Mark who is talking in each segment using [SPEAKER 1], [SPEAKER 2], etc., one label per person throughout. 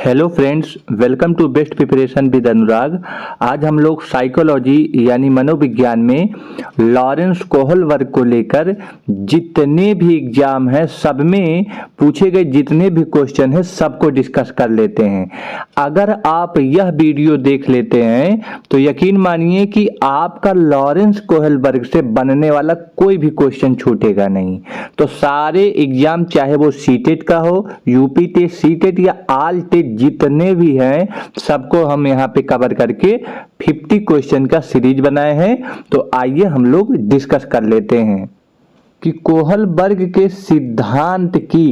[SPEAKER 1] Hello friends, welcome to best preparation with Anurag. आज हम लोग साइकोलॉजी यानी मनोविज्ञान में लॉरेंस कोहलबर्ग को लेकर जितने भी एग्जाम हैं सब में पूछे गए जितने भी क्वेश्चन हैं सबको डिस्कस कर लेते हैं। अगर आप यह वीडियो देख लेते हैं तो यकीन मानिए कि आपका लॉरेंस कोहलबर्ग से बनने वाला कोई भी क्वेश्चन छूटेगा नहीं। तो सारे एग्जाम चाहे वो सीटेट का हो, यूपी टेट, सीटेट या आल टेट जितने भी हैं सबको हम यहाँ पे कवर करके 50 क्वेश्चन का सीरीज बनाए हैं। तो आइए हम लोग डिस्कस कर लेते हैं कि कोहलबर्ग के सिद्धांत की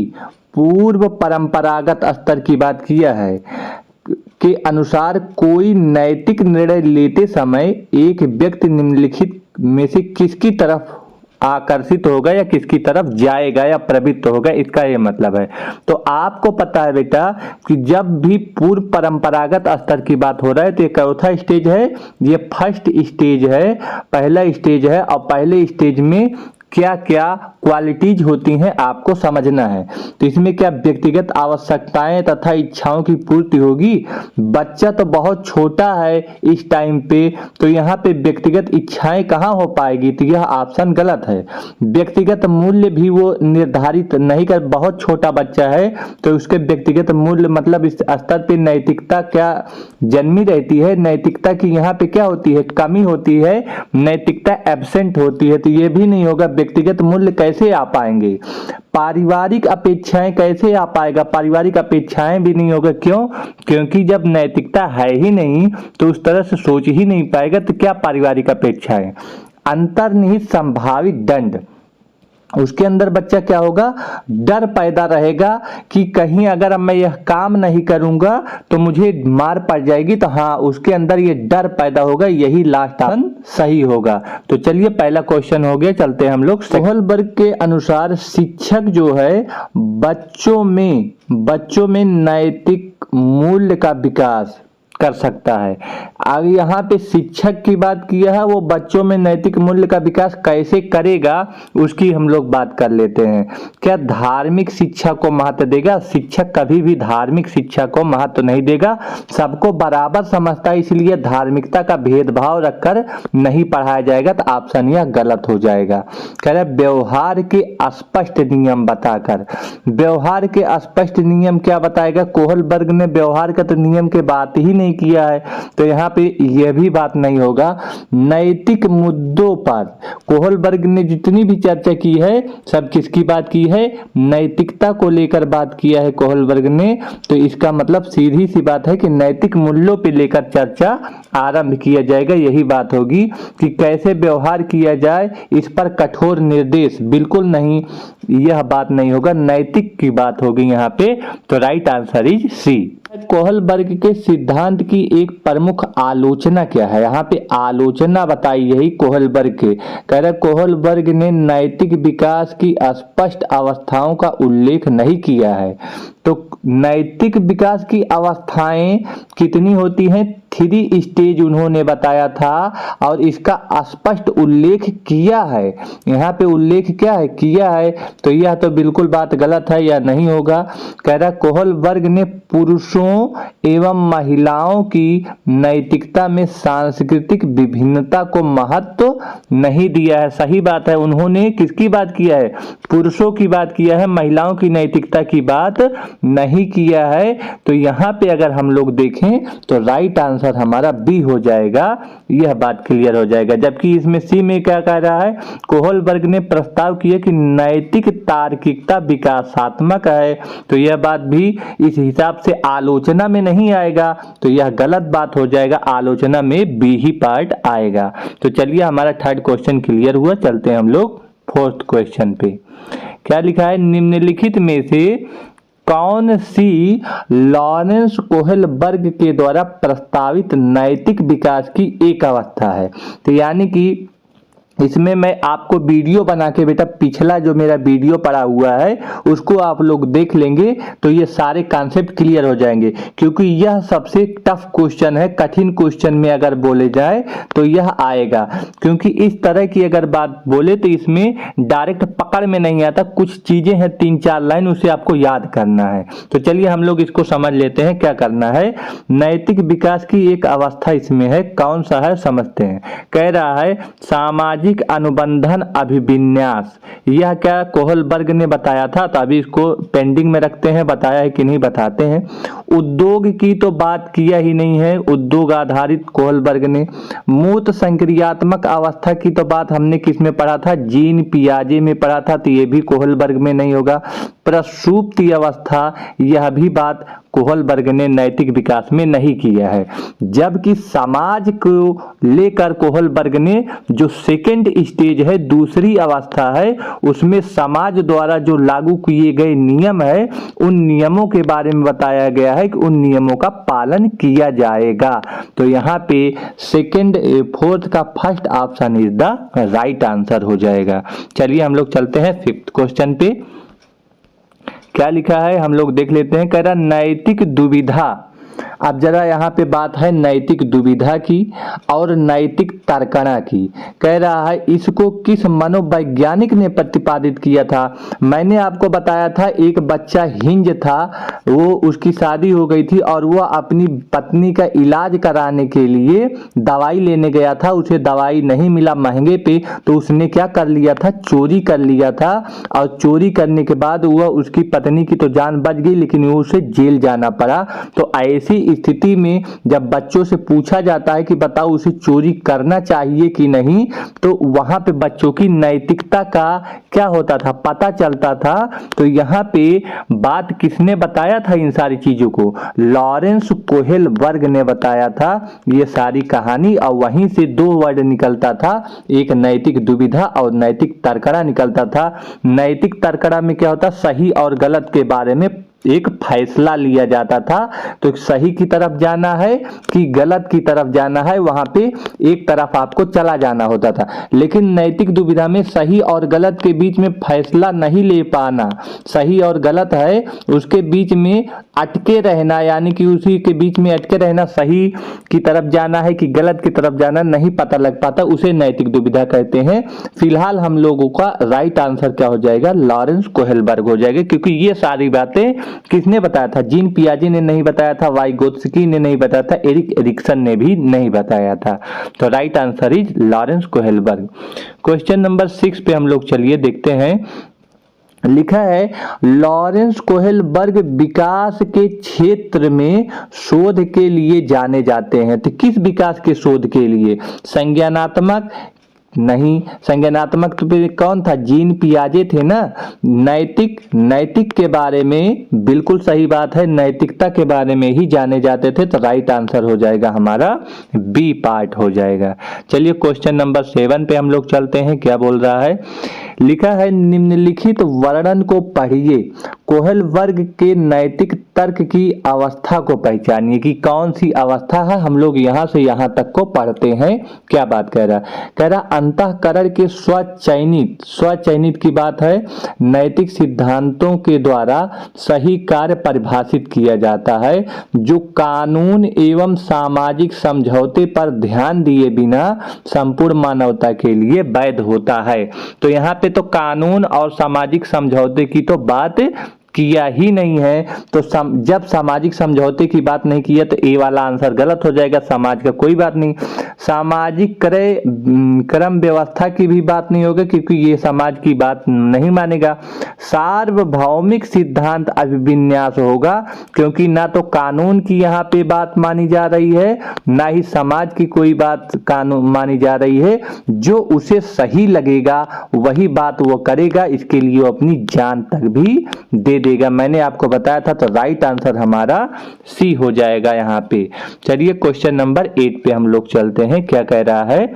[SPEAKER 1] पूर्व परंपरागत स्तर की बात किया है के अनुसार कोई नैतिक निर्णय लेते समय एक व्यक्ति निम्नलिखित में से किसकी तरफ आकर्षित होगा या किसकी तरफ जाएगा या प्रवृत्त होगा, इसका ये मतलब है। तो आपको पता है बेटा कि जब भी पूर्व परंपरागत स्तर की बात हो रहा है तो ये चौथा स्टेज है, ये फर्स्ट स्टेज है, पहला स्टेज है। और पहले स्टेज में क्या क्या क्वालिटीज होती हैं आपको समझना है। तो इसमें क्या व्यक्तिगत आवश्यकताएं तथा इच्छाओं की पूर्ति होगी। बच्चा तो बहुत छोटा है इस टाइम पे, तो यहाँ पे व्यक्तिगत इच्छाएं कहाँ हो पाएगी, तो यह ऑप्शन गलत है। व्यक्तिगत मूल्य भी वो निर्धारित नहीं कर, बहुत छोटा बच्चा है तो उसके व्यक्तिगत मूल्य मतलब इस स्तर पे नैतिकता क्या जन्मी रहती है, नैतिकता की यहाँ पे क्या होती है, कमी होती है, नैतिकता एब्सेंट होती है। तो ये भी नहीं होगा। व्यक्तिगत मूल्य कैसे आ पाएंगे, पारिवारिक अपेक्षाएं कैसे आ पाएगा, पारिवारिक अपेक्षाएं भी नहीं होगा। क्यों? क्योंकि जब नैतिकता है ही नहीं तो उस तरह से सोच ही नहीं पाएगा, तो क्या पारिवारिक अपेक्षाएं। अंतर्निहित संभावित दंड, उसके अंदर बच्चा क्या होगा, डर पैदा रहेगा कि कहीं अगर मैं यह काम नहीं करूंगा तो मुझे मार पड़ जाएगी। तो हाँ, उसके अंदर ये डर पैदा होगा, यही लास्ट ऑप्शन सही होगा। तो चलिए पहला क्वेश्चन हो गया, चलते हैं हम लोग। कोहलबर्ग के अनुसार शिक्षक जो है बच्चों में नैतिक मूल्य का विकास कर सकता है। आगे यहाँ पे शिक्षक की बात किया है, वो बच्चों में नैतिक मूल्य का विकास कैसे करेगा उसकी हम लोग बात कर लेते हैं। क्या धार्मिक शिक्षा को महत्व देगा? शिक्षक कभी भी धार्मिक शिक्षा को महत्व नहीं देगा, सबको बराबर समझता है, इसलिए धार्मिकता का भेदभाव रखकर नहीं पढ़ाया जाएगा। तो ऑप्शन यह गलत हो जाएगा। कह रहे व्यवहार के स्पष्ट नियम बताकर, व्यवहार के स्पष्ट नियम क्या बताएगा? कोहलबर्ग ने व्यवहार का तो नियम के बात ही नहीं किया है, तो यहाँ पे यह भी बात नहीं होगा। नैतिक मुद्दों पर कोहलबर्ग ने जितनी भी चर्चा की है सब किसकी बात की है, नैतिकता को लेकर बात किया है कोहलबर्ग ने। तो इसका मतलब सीधी सी बात है कि नैतिक मूल्यों पे लेकर चर्चा आरंभ किया जाएगा। यही बात होगी कि कैसे व्यवहार किया जाए, इस पर कठोर निर्देश बिल्कुल नहीं, यह बात नहीं होगा, नैतिक की बात होगी यहाँ पे। तो right answer is C. Kohlberg के सिद्धांत की एक प्रमुख आलोचना क्या है? यहाँ पे आलोचना बताई यही कोहलबर्ग के। कह रहे कोहलबर्ग ने नैतिक विकास की स्पष्ट अवस्थाओं का उल्लेख नहीं किया है। तो नैतिक विकास की अवस्थाएं कितनी होती हैं? 3 स्टेज उन्होंने बताया था और इसका स्पष्ट उल्लेख किया है। यहाँ पे उल्लेख क्या है, किया है, तो यह तो बिल्कुल बात गलत है, यह नहीं होगा। कह रहा कोहलबर्ग ने पुरुषों एवं महिलाओं की नैतिकता में सांस्कृतिक विभिन्नता को महत्व नहीं दिया है। सही बात है, उन्होंने किसकी बात किया है, पुरुषों की बात किया है, महिलाओं की नैतिकता की बात नहीं किया है। तो यहाँ पे अगर हम लोग देखें तो राइट आंसर हमारा बी हो जाएगा, यह बात क्लियर हो जाएगा। जबकि इसमें सी में क्या कह रहा है, कोहलबर्ग ने प्रस्ताव किया कि नैतिक तार्किकता विकासात्मक है, तो यह बात भी इस हिसाब से आलोचना में नहीं आएगा, तो यह गलत बात हो जाएगा, आलोचना में बी ही पार्ट आएगा। तो चलिए हमारा थर्ड क्वेश्चन क्लियर हुआ, चलते हैं हम लोग फोर्थ क्वेश्चन पे। क्या लिखा है, निम्नलिखित में से कौन सी लॉरेंस कोहलबर्ग के द्वारा प्रस्तावित नैतिक विकास की एक अवस्था है? तो यानी कि इसमें मैं आपको वीडियो बना के बेटा पिछला जो मेरा वीडियो पड़ा हुआ है उसको आप लोग देख लेंगे तो ये सारे कॉन्सेप्ट क्लियर हो जाएंगे, क्योंकि यह सबसे टफ क्वेश्चन है। कठिन क्वेश्चन में अगर बोले जाए तो यह आएगा, क्योंकि इस तरह की अगर बात बोले तो इसमें डायरेक्ट पकड़ में नहीं आता, कुछ चीजें हैं 3-4 लाइन उसे आपको याद करना है। तो चलिए हम लोग इसको समझ लेते हैं क्या करना है। नैतिक विकास की एक अवस्था इसमें है, कौन सा है समझते हैं। कह रहा है सामाजिक अनुबंधन अभिविन्यास, यह क्या कोहलबर्ग ने बताया था, तो अभी इसको पेंडिंग में रखते हैं, बताया है कि नहीं बताते हैं। उद्योग की तो बात किया ही नहीं है, उद्योग आधारित कोहलबर्ग ने। मूर्त संक्रियात्मक अवस्था की तो बात हमने किस में पढ़ा था, जीन पियाजे में पढ़ा था, तो ये भी कोहलबर्ग में नहीं होगा। प्रसुप्ति अवस्था, यह भी बात कोहलबर्ग ने नैतिक विकास में नहीं किया है। जबकि समाज को लेकर कोहलबर्ग ने जो सेकंड स्टेज है, दूसरी अवस्था है, उसमें समाज द्वारा जो लागू किए गए नियम है उन नियमों के बारे में बताया गया है कि उन नियमों का पालन किया जाएगा। तो यहाँ पे सेकंड फोर्थ का first option is the right answer हो जाएगा। चलिए हम लोग चलते हैं 5th क्वेश्चन पे। क्या लिखा है हम लोग देख लेते हैं। कह रहा नैतिक दुविधा, अब जरा यहाँ पे बात है नैतिक दुविधा की और नैतिक तर्कणा की। कह रहा है इसको किस मनोवैज्ञानिक ने प्रतिपादित किया था। मैंने आपको बताया था एक बच्चा हिंज था, वो उसकी शादी हो गई थी और वो अपनी पत्नी का इलाज कराने के लिए दवाई लेने गया था, उसे दवाई नहीं मिला महंगे पे, तो उसने क्या कर लिया था, चोरी कर लिया था। और चोरी करने के बाद वह उसकी पत्नी की तो जान बच गई, लेकिन वो उसे जेल जाना पड़ा। तो ऐसी स्थिति में जब बच्चों से पूछा जाता है कि बताओ उसे चोरी करना चाहिए कि नहीं, तो वहां पे बच्चों की नैतिकता का क्या होता था पता चलता था। तो यहाँ पे बात किसने बताया था इन सारी चीजों को, लॉरेंस कोहेलबर्ग ने बताया था ये सारी कहानी। और वहीं से 2 वर्ड निकलता था, एक नैतिक दुविधा और नैतिक तर्कणा निकलता था। नैतिक तर्कणा में क्या होता, सही और गलत के बारे में एक फैसला लिया जाता था। तो सही की तरफ जाना है कि गलत की तरफ जाना है, वहां पे एक तरफ आपको चला जाना होता था। लेकिन नैतिक दुविधा में सही और गलत के बीच में फैसला नहीं ले पाना, सही और गलत है उसके बीच में अटके रहना, यानी कि उसी के बीच में अटके रहना, सही की तरफ जाना है कि गलत की तरफ जाना नहीं पता लग पाता, उसे नैतिक दुविधा कहते हैं। फिलहाल हम लोगों का राइट आंसर क्या हो जाएगा, लॉरेंस कोहेलबर्ग हो जाएगा, क्योंकि ये सारी बातें किसने बताया था, जीन पियाजे ने नहीं बताया था, वाइगोत्स्की ने नहीं बताया था, एरिक एरिक्सन ने भी नहीं बताया था। तो right answer is Lawrence Kohlberg. Question number 6 पे हम लोग चलिए देखते हैं। लिखा है लॉरेंस कोहेलबर्ग विकास के क्षेत्र में शोध के लिए जाने जाते हैं। तो किस विकास के शोध के लिए, संज्ञानात्मक नहीं, संज्ञानात्मक तो कौन था, जीन पियाजे थे ना। नैतिक के बारे में बिल्कुल सही बात है, नैतिकता के बारे में ही जाने जाते थे। तो राइट आंसर हो जाएगा हमारा बी पार्ट हो जाएगा। चलिए क्वेश्चन नंबर 7 पे हम लोग चलते हैं। क्या बोल रहा है, लिखा है निम्नलिखित वर्णन को पढ़िए, कोहेलबर्ग के नैतिक तर्क की अवस्था को पहचानिए। कि कौन सी अवस्था है, हम लोग यहां से यहां तक को पढ़ते हैं। क्या बात कह रहा अंतःकरण के स्वचयनित की बात है। नैतिक सिद्धांतों के द्वारा सही कार्य परिभाषित किया जाता है, जो कानून एवं सामाजिक समझौते पर ध्यान दिए बिना संपूर्ण मानवता के लिए वैध होता है। तो यहाँ पे तो कानून और सामाजिक समझौते की तो बात किया ही नहीं है। तो जब सामाजिक समझौते की बात नहीं किया तो ए वाला आंसर गलत हो जाएगा, समाज का कोई बात नहीं। सामाजिक क्रम व्यवस्था की भी बात नहीं होगी, क्योंकि ये समाज की बात नहीं मानेगा। सार्वभौमिक सिद्धांत अभिविन्यास होगा, क्योंकि ना तो कानून की यहाँ पे बात मानी जा रही है, ना ही समाज की कोई बात कानून मानी जा रही है। जो उसे सही लगेगा वही बात वो करेगा, इसके लिए वो अपनी जान तक भी दे देगा। मैंने आपको बताया था। तो राइट आंसर हमारा सी हो जाएगा यहाँ पे। चलिए क्वेश्चन नंबर 8 पे हम लोग चलते हैं। क्या कह रहा है,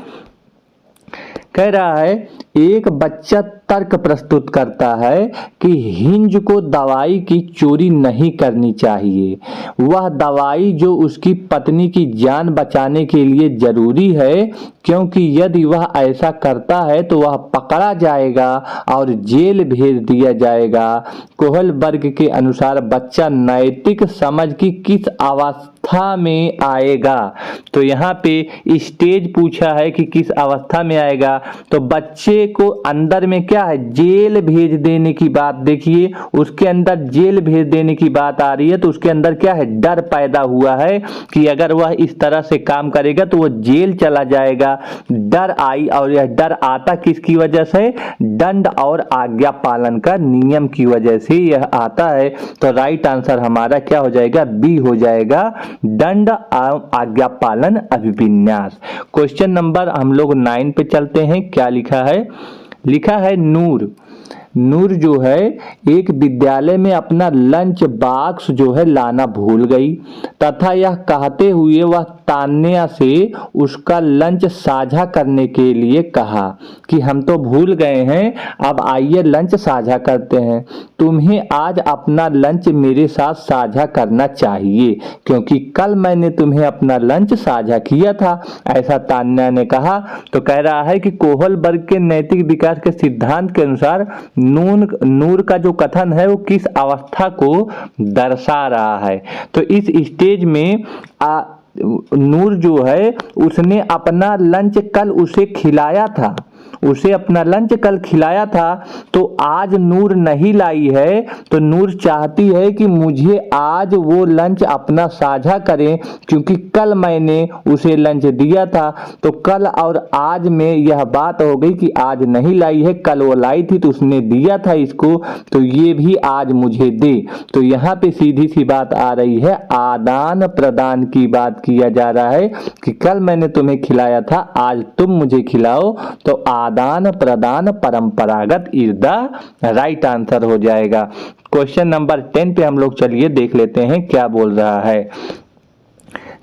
[SPEAKER 1] कह रहा है एक बच्चा तर्क प्रस्तुत करता है कि हिंज को दवाई की चोरी नहीं करनी चाहिए। वह दवाई जो उसकी पत्नी की जान बचाने के लिए जरूरी है, क्योंकि यदि वह ऐसा करता है तो वह पकड़ा जाएगा और जेल भेज दिया जाएगा। कोहलबर्ग के अनुसार बच्चा नैतिक समझ की किस अवस्था में आएगा? तो यहाँ पे स्टेज पूछा है कि किस अवस्था में आएगा, तो बच्चे को अंदर में क्या है, जेल भेज देने की बात। देखिए उसके अंदर जेल भेज देने की बात आ रही है, तो उसके अंदर क्या है, डर पैदा हुआ है कि अगर वह इस तरह से काम करेगा तो वह जेल चला जाएगा। डर आई, और यह डर आता किसकी वजह से, दंड और आज्ञा पालन का नियम की वजह से यह आता है। तो राइट आंसर हमारा क्या हो जाएगा, बी हो जाएगा, दंड आज्ञा पालन अभिविन्यास। क्वेश्चन नंबर हम लोग 9 पे चलते हैं। क्या लिखा है? लिखा है नूर जो है एक विद्यालय में अपना लंच बॉक्स जो है लाना भूल गई, तथा यह कहते हुए वह तान्या से उसका लंच साझा करने के लिए कहा कि हम तो भूल गए हैं, अब आइए लंच साझा करते हैं। तुम्हें आज अपना लंच मेरे साथ साझा करना चाहिए, क्योंकि कल मैंने तुम्हें अपना लंच साझा किया था, ऐसा तान्या ने कहा। तो कह रहा है कि कोहलबर्ग के नैतिक विकास के सिद्धांत के अनुसार नूर का जो कथन है वो किस अवस्था को दर्शा रहा है? तो इस स्टेज में नूर जो है उसने अपना लंच कल उसे खिलाया था, उसे अपना लंच कल खिलाया था, तो आज नूर नहीं लाई है, तो नूर चाहती है कि मुझे आज वो लंच अपना साझा करें, क्योंकि कल मैंने उसे लंच दिया था। तो कल और आज में यह बात हो गई कि आज नहीं लाई है, कल वो लाई थी तो उसने दिया था इसको, तो ये भी आज मुझे दे। तो यहाँ पे सीधी सी बात आ रही है, आदान प्रदान की बात किया जा रहा है कि कल मैंने तुम्हें खिलाया था, आज तुम मुझे खिलाओ। तो आदान प्रदान परंपरागत इज द राइट आंसर हो जाएगा। क्वेश्चन नंबर 10 पे हम लोग चलिए देख लेते हैं क्या बोल रहा है।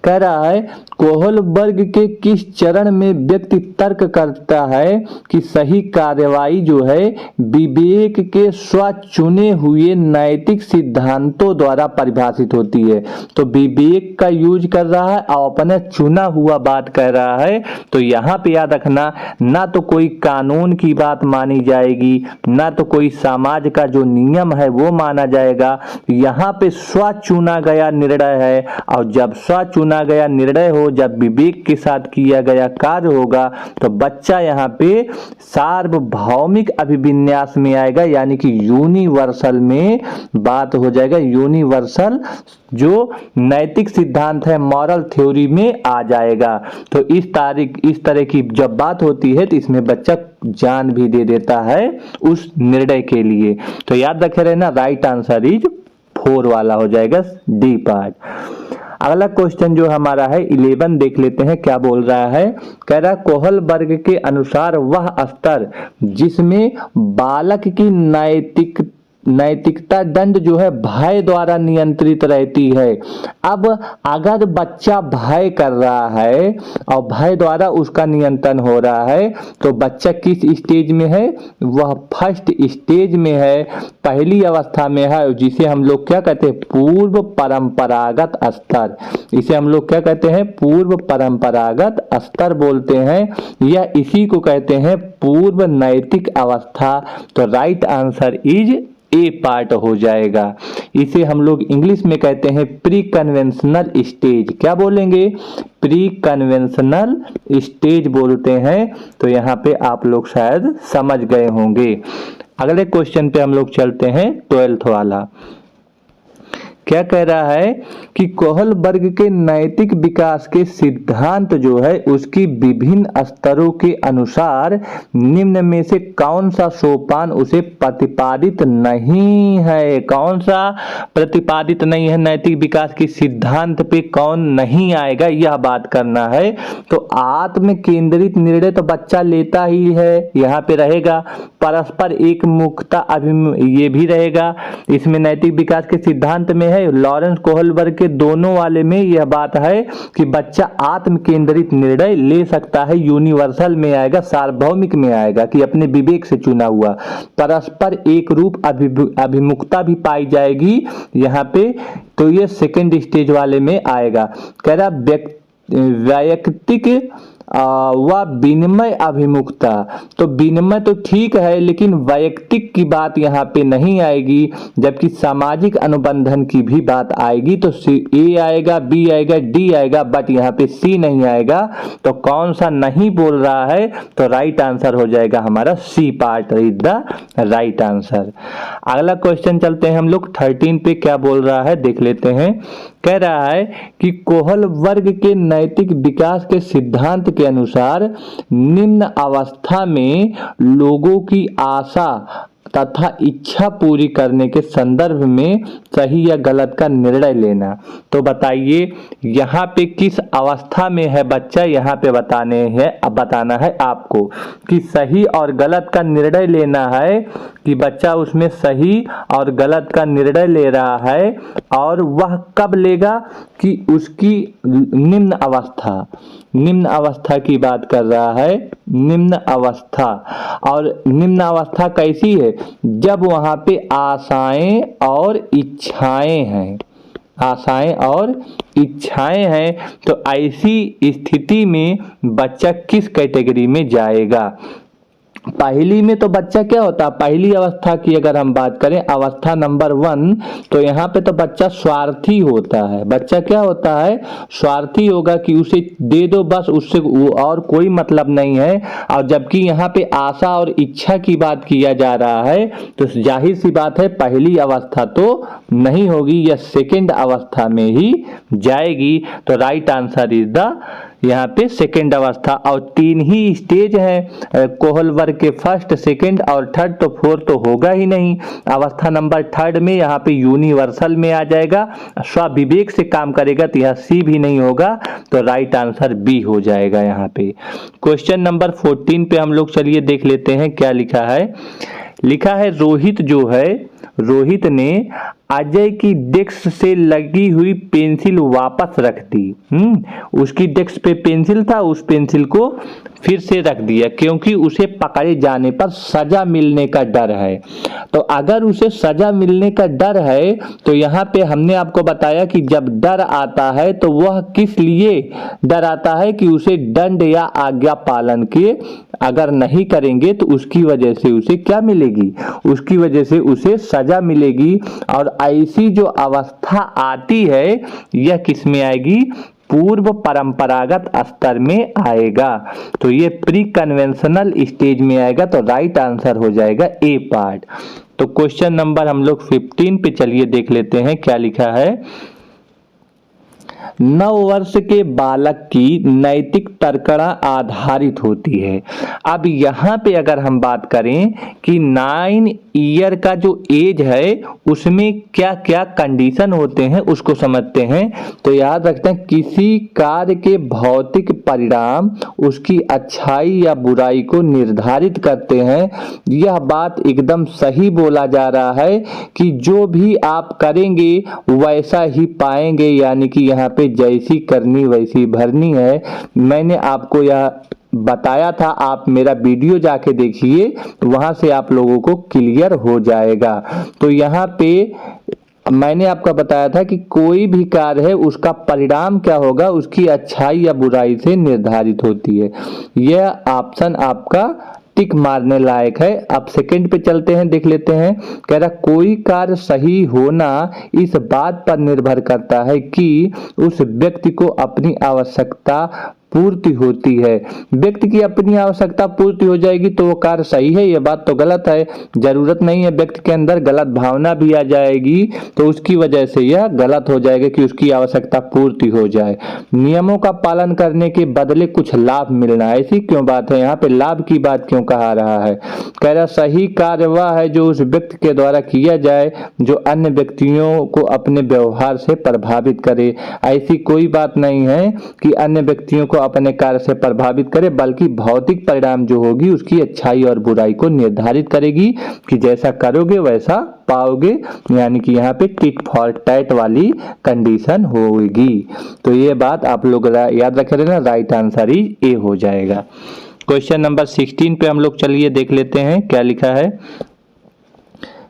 [SPEAKER 1] कह रहा है कोहलबर्ग के किस चरण में व्यक्ति तर्क करता है कि सही कार्रवाई जो है विवेक के स्वचुने हुए नैतिक सिद्धांतों द्वारा परिभाषित होती है। तो विवेक का यूज कर रहा है और अपने चुना हुआ बात कह रहा है। तो यहाँ पे याद रखना, ना तो कोई कानून की बात मानी जाएगी, ना तो कोई समाज का जो नियम है वो माना जाएगा। यहाँ पे स्वचुना गया निर्णय है, और जब स्वचुना गया निर्णय हो, जब विवेक के साथ किया गया कार्य होगा, तो बच्चा यहाँ पे सार्वभौमिक अभिविन्यास में आएगा, यानी कि यूनिवर्सल में बात हो जाएगा। यूनिवर्सल जो नैतिक सिद्धांत है, मॉरल थ्योरी में आ जाएगा। तो इस तरह की जब बात होती है तो इसमें बच्चा जान भी दे देता है उस निर्णय के लिए। तो याद रखे रहना, राइट आंसर इज 4 वाला हो जाएगा, डी पार्ट। अगला क्वेश्चन जो हमारा है 11 देख लेते हैं क्या बोल रहा है। कह रहा है कोहलबर्ग के अनुसार वह स्तर जिसमें बालक की नैतिकता दंड जो है भय द्वारा नियंत्रित रहती है। अब अगर बच्चा भय कर रहा है और भय द्वारा उसका नियंत्रण हो रहा है, तो बच्चा किस स्टेज में है, वह फर्स्ट स्टेज में है, पहली अवस्था में है, जिसे हम लोग क्या कहते हैं, पूर्व परंपरागत स्तर। इसे हम लोग क्या कहते हैं, पूर्व परंपरागत स्तर बोलते हैं, या इसी को कहते हैं पूर्व नैतिक अवस्था। तो right answer is a part हो जाएगा। इसे हम लोग इंग्लिश में कहते हैं प्री कन्वेंशनल स्टेज। क्या बोलेंगे, प्री कन्वेंशनल स्टेज बोलते हैं। तो यहाँ पे आप लोग शायद समझ गए होंगे। अगले क्वेश्चन पे हम लोग चलते हैं 12th वाला। क्या कह रहा है कि कोहलबर्ग के नैतिक विकास के सिद्धांत जो है उसकी विभिन्न स्तरों के अनुसार निम्न में से कौन सा सोपान उसे प्रतिपादित नहीं है। कौन सा प्रतिपादित नहीं है, नैतिक विकास के सिद्धांत पे कौन नहीं आएगा, यह बात करना है। तो आत्म केंद्रित निर्णय तो बच्चा लेता ही है, यहाँ पे रहेगा। परस्पर एक मुखता ये भी रहेगा। इसमें नैतिक विकास के सिद्धांत में हैं लॉरेंस कोहलबर्ग के दोनों वाले में यह बात है कि बच्चा आत्म केंद्रित निर्णय ले सकता है, यूनिवर्सल में आएगा, सार्वभौमिक में आएगा कि अपने विवेक से चुना हुआ। परस्पर एक रूप अभिमुखता भी पाई जाएगी यहाँ पे, तो ये सेकंड स्टेज वाले में आएगा। कह रहा वैयक्तिक व विनिमय अभिमुखता, तो विनिमय तो ठीक है लेकिन वैयक्तिक की बात यहाँ पे नहीं आएगी, जबकि सामाजिक अनुबंधन की भी बात आएगी। तो ए आएगा, बी आएगा, डी आएगा, बट यहाँ पे सी नहीं आएगा। तो कौन सा नहीं बोल रहा है, तो राइट आंसर हो जाएगा हमारा C part is the right answer. अगला क्वेश्चन चलते हैं हम लोग 13 पे, क्या बोल रहा है देख लेते हैं। कह रहा है कि कोहलबर्ग के नैतिक विकास के सिद्धांत के अनुसार निम्न अवस्था में लोगों की आशा तथा इच्छा पूरी करने के संदर्भ में सही या गलत का निर्णय लेना। तो बताइए यहाँ पे किस अवस्था में है बच्चा, यहाँ पे बताना है आपको कि सही और गलत का निर्णय लेना है, कि बच्चा उसमें सही और गलत का निर्णय ले रहा है, और वह कब लेगा कि उसकी निम्न अवस्था की बात कर रहा है, निम्न अवस्था। और निम्न अवस्था कैसी है, जब वहां पे आशाएं और इच्छाएं हैं, आशाएं और इच्छाएं हैं, तो ऐसी स्थिति में बच्चा किस कैटेगरी में जाएगा। पहली में तो बच्चा क्या होता है, पहली अवस्था की अगर हम बात करें, अवस्था नंबर 1, तो यहाँ पे तो बच्चा स्वार्थी होता है। बच्चा क्या होता है, स्वार्थी होगा कि उसे दे दो बस, उससे और कोई मतलब नहीं है। और जबकि यहाँ पे आशा और इच्छा की बात किया जा रहा है, तो जाहिर सी बात है पहली अवस्था तो नहीं होगी, यह सेकेंड अवस्था में ही जाएगी। तो राइट आंसर इज द यहाँ पे सेकेंड अवस्था। और 3 ही स्टेज है कोहलबर्ग के, फर्स्ट, सेकेंड और थर्ड, तो 4 तो होगा ही नहीं। अवस्था नंबर 3 में यहाँ पे यूनिवर्सल में आ जाएगा, स्वविवेक से काम करेगा, तो यह सी भी नहीं होगा, तो राइट आंसर बी हो जाएगा यहाँ पे। क्वेश्चन नंबर 14 पे हम लोग चलिए देख लेते हैं क्या लिखा है। लिखा है रोहित ने अजय की डेस्क से लगी हुई पेंसिल वापस रख दी। उसकी डेस्क पे पेंसिल था, उस पेंसिल को फिर से रख दिया क्योंकि उसे पकड़े जाने पर सजा मिलने का डर है। तो अगर उसे सजा मिलने का डर है, तो यहाँ पे हमने आपको बताया कि जब डर आता है तो वह किस लिए डर आता है, कि उसे दंड या आज्ञा पालन के अगर नहीं करेंगे तो उसकी वजह से उसे क्या मिलेगी, उसकी वजह से उसे सजा मिलेगी। और ऐसी जो अवस्था आती है यह किस में आएगी, पूर्व परंपरागत स्तर में आएगा। तो ये प्री कन्वेंशनल स्टेज में आएगा, तो राइट आंसर हो जाएगा ए पार्ट। तो क्वेश्चन नंबर हम लोग 15 पे चलिए देख लेते हैं क्या लिखा है। 9 वर्ष के बालक की नैतिक तर्कणा आधारित होती है। अब यहाँ पे अगर हम बात करें कि 9 ईयर का जो एज है उसमें क्या क्या कंडीशन होते हैं उसको समझते हैं। तो याद रखते हैं, किसी कार्य के भौतिक परिणाम उसकी अच्छाई या बुराई को निर्धारित करते हैं। यह बात एकदम सही बोला जा रहा है कि जो भी आप करेंगे वैसा ही पाएंगे, यानी कि यहाँ पे जैसी करनी वैसी भरनी है। मैंने आपको यह बताया था, आप मेरा वीडियो जाके देखिए, वहां से आप लोगों को क्लियर हो जाएगा। तो यहाँ पे मैंने आपको बताया था कि कोई भी कार्य है उसका परिणाम क्या होगा, उसकी अच्छाई या बुराई से निर्धारित होती है। यह ऑप्शन आपका टिक मारने लायक है। अब सेकंड पे चलते हैं, देख लेते हैं। कह रहा कोई कार्य सही होना इस बात पर निर्भर करता है कि उस व्यक्ति को अपनी आवश्यकता पूर्ति होती है। व्यक्ति की अपनी आवश्यकता पूर्ति हो जाएगी तो वो कार्य सही है, ये बात तो गलत है। जरूरत नहीं है, व्यक्ति के अंदर गलत भावना भी आ जाएगी तो उसकी वजह से यह गलत हो जाएगा कि उसकी आवश्यकता पूर्ति हो जाए। नियमों का पालन करने के बदले कुछ लाभ मिलना, ऐसी क्यों बात है, यहाँ पे लाभ की बात क्यों कहा रहा है। कह रहा सही कार्य वह है जो उस व्यक्ति के द्वारा किया जाए जो अन्य व्यक्तियों को अपने व्यवहार से प्रभावित करे। ऐसी कोई बात नहीं है कि अन्य व्यक्तियों को अपने कार्य से प्रभावित करे, बल्कि भौतिक परिणाम जो होगी उसकी अच्छाई और बुराई को निर्धारित करेगी कि जैसा करोगे वैसा पाओगे, यानी कि यहाँ पे टिट फॉर टैट वाली कंडीशन होगी। तो ये बात आप लोग याद रख रहे ना, राइट आंसर इज ए हो जाएगा। क्वेश्चन नंबर 16 पे हम लोग चलिए देख लेते हैं क्या लिखा है।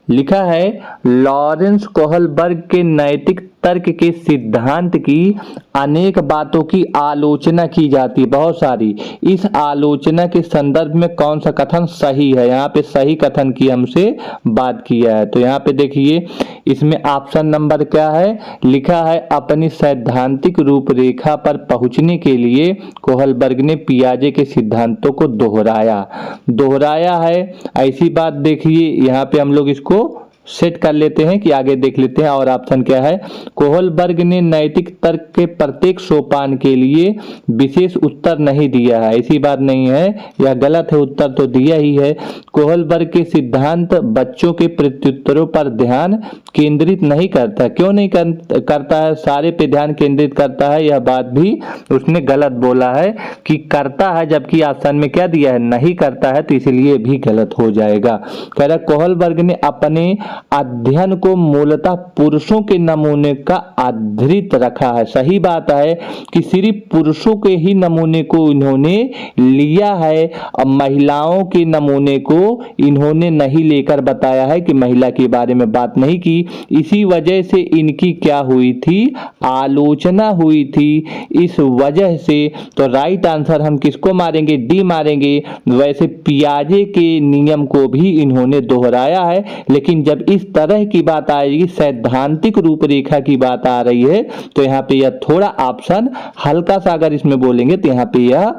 [SPEAKER 1] लिखा है लॉरेंस कोहलबर्ग के नैतिक तर्क के सिद्धांत की अनेक बातों की आलोचना की जाती है, बहुत सारी। इस आलोचना के संदर्भ में कौन सा कथन सही है? यहाँ पे सही कथन की हमसे बात किया है। तो यहाँ पे देखिए इसमें ऑप्शन नंबर क्या है, लिखा है अपनी सैद्धांतिक रूपरेखा पर पहुंचने के लिए कोहलबर्ग ने पियाजे के सिद्धांतों को दोहराया है। ऐसी बात देखिए यहाँ पे हम लोग इसको सेट कर लेते हैं कि आगे देख लेते हैं। और ऑप्शन क्या है, कोहलबर्ग ने नैतिक तर्क के प्रत्येक सोपान के लिए विशेष उत्तर नहीं दिया है। ऐसी बात नहीं है, यह गलत है, उत्तर तो दिया ही है। कोहलबर्ग के सिद्धांत बच्चों के प्रत्युत्तरों पर ध्यान केंद्रित नहीं करता। क्यों नहीं करता है? सारे पे ध्यान केंद्रित करता है, यह बात भी उसने गलत बोला है कि करता है, जबकि ऑप्शन में क्या दिया है, नहीं करता है, तो इसलिए भी गलत हो जाएगा। कह रहा कोहलबर्ग ने अपने अध्ययन को मूलतः पुरुषों के नमूने का आधारित रखा है। सही बात है कि सिर्फ पुरुषों के ही नमूने को इन्होंने लिया है और महिलाओं के नमूने को इन्होंने नहीं लेकर बताया है, कि महिला के बारे में बात नहीं की। इसी वजह से इनकी क्या हुई थी, आलोचना हुई थी। इस वजह से तो राइट आंसर हम किसको मारेंगे, डी मारेंगे। वैसे पियाजे के नियम को भी इन्होंने दोहराया है, लेकिन जब इस तरह की बात आएगी, सैद्धांतिक रूपरेखा की बात आ रही है, तो यहाँ पे यह थोड़ा ऑप्शन हल्का सा अगर इसमें बोलेंगे तो यहाँ पे यह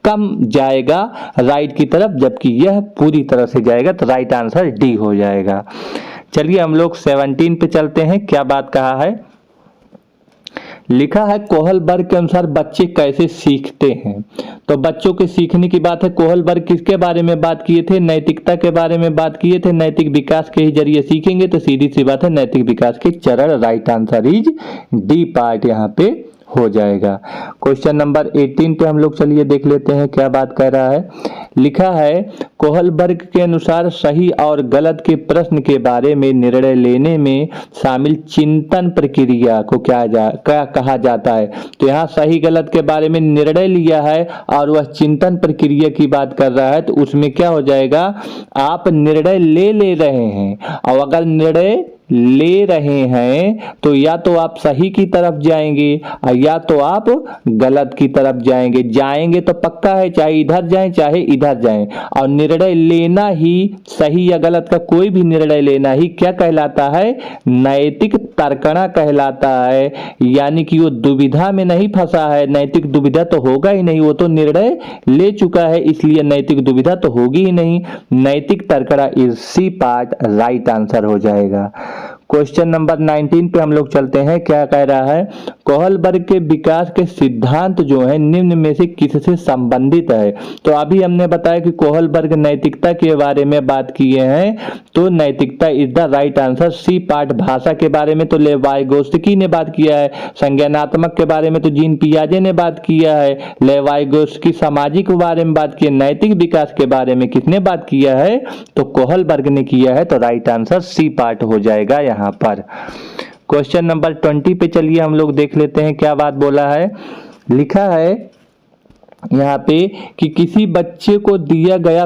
[SPEAKER 1] कम जाएगा राइट की तरफ, जबकि यह पूरी तरह से जाएगा। तो राइट आंसर डी हो जाएगा। चलिए हम लोग 17 पे चलते हैं, क्या बात कहा है। लिखा है कोहलबर्ग के अनुसार बच्चे कैसे सीखते हैं। तो बच्चों के सीखने की बात है। कोहलबर्ग किसके बारे में बात किए थे, नैतिकता के बारे में बात किए थे। नैतिक विकास के ही जरिए सीखेंगे, तो सीधी सी बात है नैतिक विकास के चरण। Right answer is D part यहाँ पे हो जाएगा। क्वेश्चन नंबर 18 पे हम लोग चलिए देख लेते हैं क्या बात कह रहा है। लिखा है कोहलबर्ग के अनुसार सही और गलत के प्रश्न के बारे में निर्णय लेने में शामिल चिंतन प्रक्रिया को क्या कहा जाता है। तो यहाँ सही गलत के बारे में निर्णय लिया है और वह चिंतन प्रक्रिया की बात कर रहा है, तो उसमें क्या हो जाएगा, आप निर्णय ले रहे हैं, और अगर निर्णय ले रहे हैं तो या तो आप सही की तरफ जाएंगे या तो आप गलत की तरफ जाएंगे तो पक्का है, चाहे इधर जाएं चाहे इधर जाएं। और निर्णय लेना ही, सही या गलत का कोई भी निर्णय लेना ही क्या कहलाता है, नैतिक तर्कणा कहलाता है। यानी कि वो दुविधा में नहीं फंसा है, नैतिक दुविधा तो होगा ही नहीं, वो तो निर्णय ले चुका है, इसलिए नैतिक दुविधा तो होगी ही नहीं। नैतिक तर्कणा is C part, right answer हो जाएगा। क्वेश्चन नंबर 19 पे हम लोग चलते हैं, क्या कह रहा है। कोहलबर्ग के विकास के सिद्धांत जो है निम्न में से किससे संबंधित है। तो अभी हमने बताया कि कोहलबर्ग नैतिकता के बारे में बात किए हैं, तो नैतिकता is the right answer, C part. भाषा के बारे में तो लेवाइगोस्की ने बात किया है, संज्ञानात्मक के बारे में तो जीन पियाजे ने बात किया है, लेवाइगोस्की सामाजिक के बारे में बात की, नैतिक विकास के बारे में किसने बात किया है, तो कोहलबर्ग ने किया है। तो राइट आंसर सी पार्ट हो जाएगा यहाँ पर। क्वेश्चन नंबर 20 पे चलिए हम लोग देख लेते हैं क्या बात बोला है। लिखा है यहाँ पे कि किसी बच्चे को दिया गया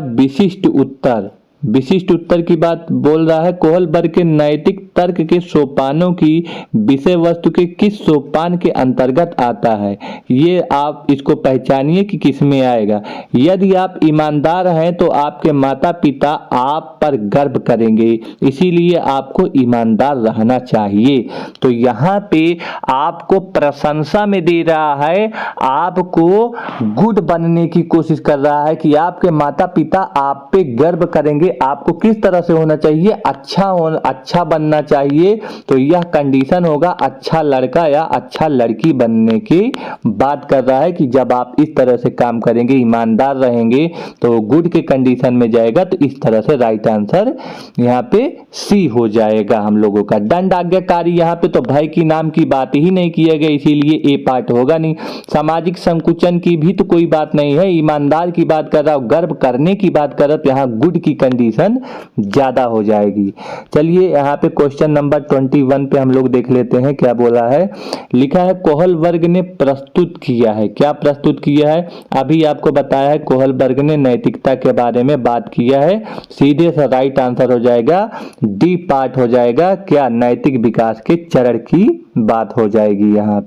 [SPEAKER 1] विशिष्ट उत्तर की बात बोल रहा है। कोहलबर्ग के नैतिक तर्क के सोपानों की विषय वस्तु के किस सोपान के अंतर्गत आता है, ये आप इसको पहचानिए कि किस में आएगा। यदि आप ईमानदार हैं तो आपके माता पिता आप पर गर्व करेंगे, इसीलिए आपको ईमानदार रहना चाहिए। तो यहाँ पे आपको प्रशंसा में दे रहा है, आपको गुड बनने की कोशिश कर रहा है कि आपके माता पिता आप पे गर्व करेंगे, चलिए, आपको किस तरह से होना चाहिए, अच्छा बनना चाहिए। तो यह कंडीशन होगा अच्छा लड़का या अच्छा लड़की बनने की बात कर रहा है कि जब आप इस तरह से काम करेंगे, ईमानदार रहेंगे, तो गुड के कंडीशन में जाएगा। तो इस तरह से राइट आंसर यहाँ पे सी हो जाएगा हम लोगों का। दंड आज्ञाकारी, यहाँ पे तो भय की नाम की बात ही नहीं किया गया, इसीलिए ए पार्ट होगा नहीं। सामाजिक संकुचन की भी तो कोई बात नहीं है, ईमानदार की बात कर रहा हूं, गर्व करने की बात कर रहा हूं, तो यहाँ गुड की कंडीशन ज्यादा हो जाएगी। चलिए, यहाँ पे क्वेश्चन नंबर 21 पे हम लोग देख लेते हैं क्या बोला है। लिखा है कोहलबर्ग ने प्रस्तुत किया है। क्या प्रस्तुत किया है? अभी आपको बताया है कोहलबर्ग ने नैतिकता के बारे में बात किया है। सीधे सा राइट आंसर हो जाएगा, डी पार्ट हो जाएगा। क्या? नैतिक विकास के चरण की बात हो जाएगी यहाँ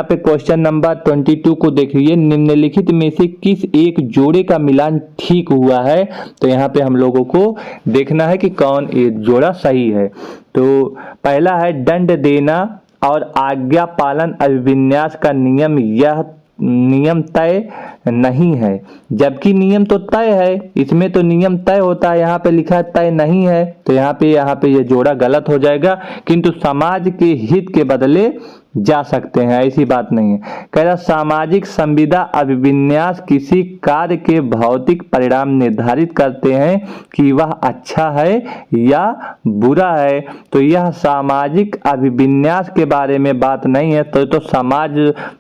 [SPEAKER 1] पे क्वेश्चन नंबर 22 को देखिए, निम्नलिखित में से किस एक जोड़े का मिलान ठीक हुआ है? तो यहाँ पे हम लोगों को देखना है कि कौन एक जोड़ा सही है। तो पहला है दंड देना और आज्ञा पालन अभिविन्यास का नियम, यह नियम तय नहीं है, जबकि नियम तो तय है। इसमें तो नियम तय होता है, यहाँ पे लिखा है तय नहीं है। तो यहाँ पे ये जोड़ा गलत हो जाएगा। किंतु समाज के हित के बदले जा सकते हैं, ऐसी बात नहीं है। कह रहा सामाजिक संविदा अभिविन्यास किसी कार्य के भौतिक परिणाम निर्धारित करते हैं कि वह अच्छा है या बुरा है। तो यह सामाजिक अभिविन्यास के बारे में बात नहीं है। तो समाज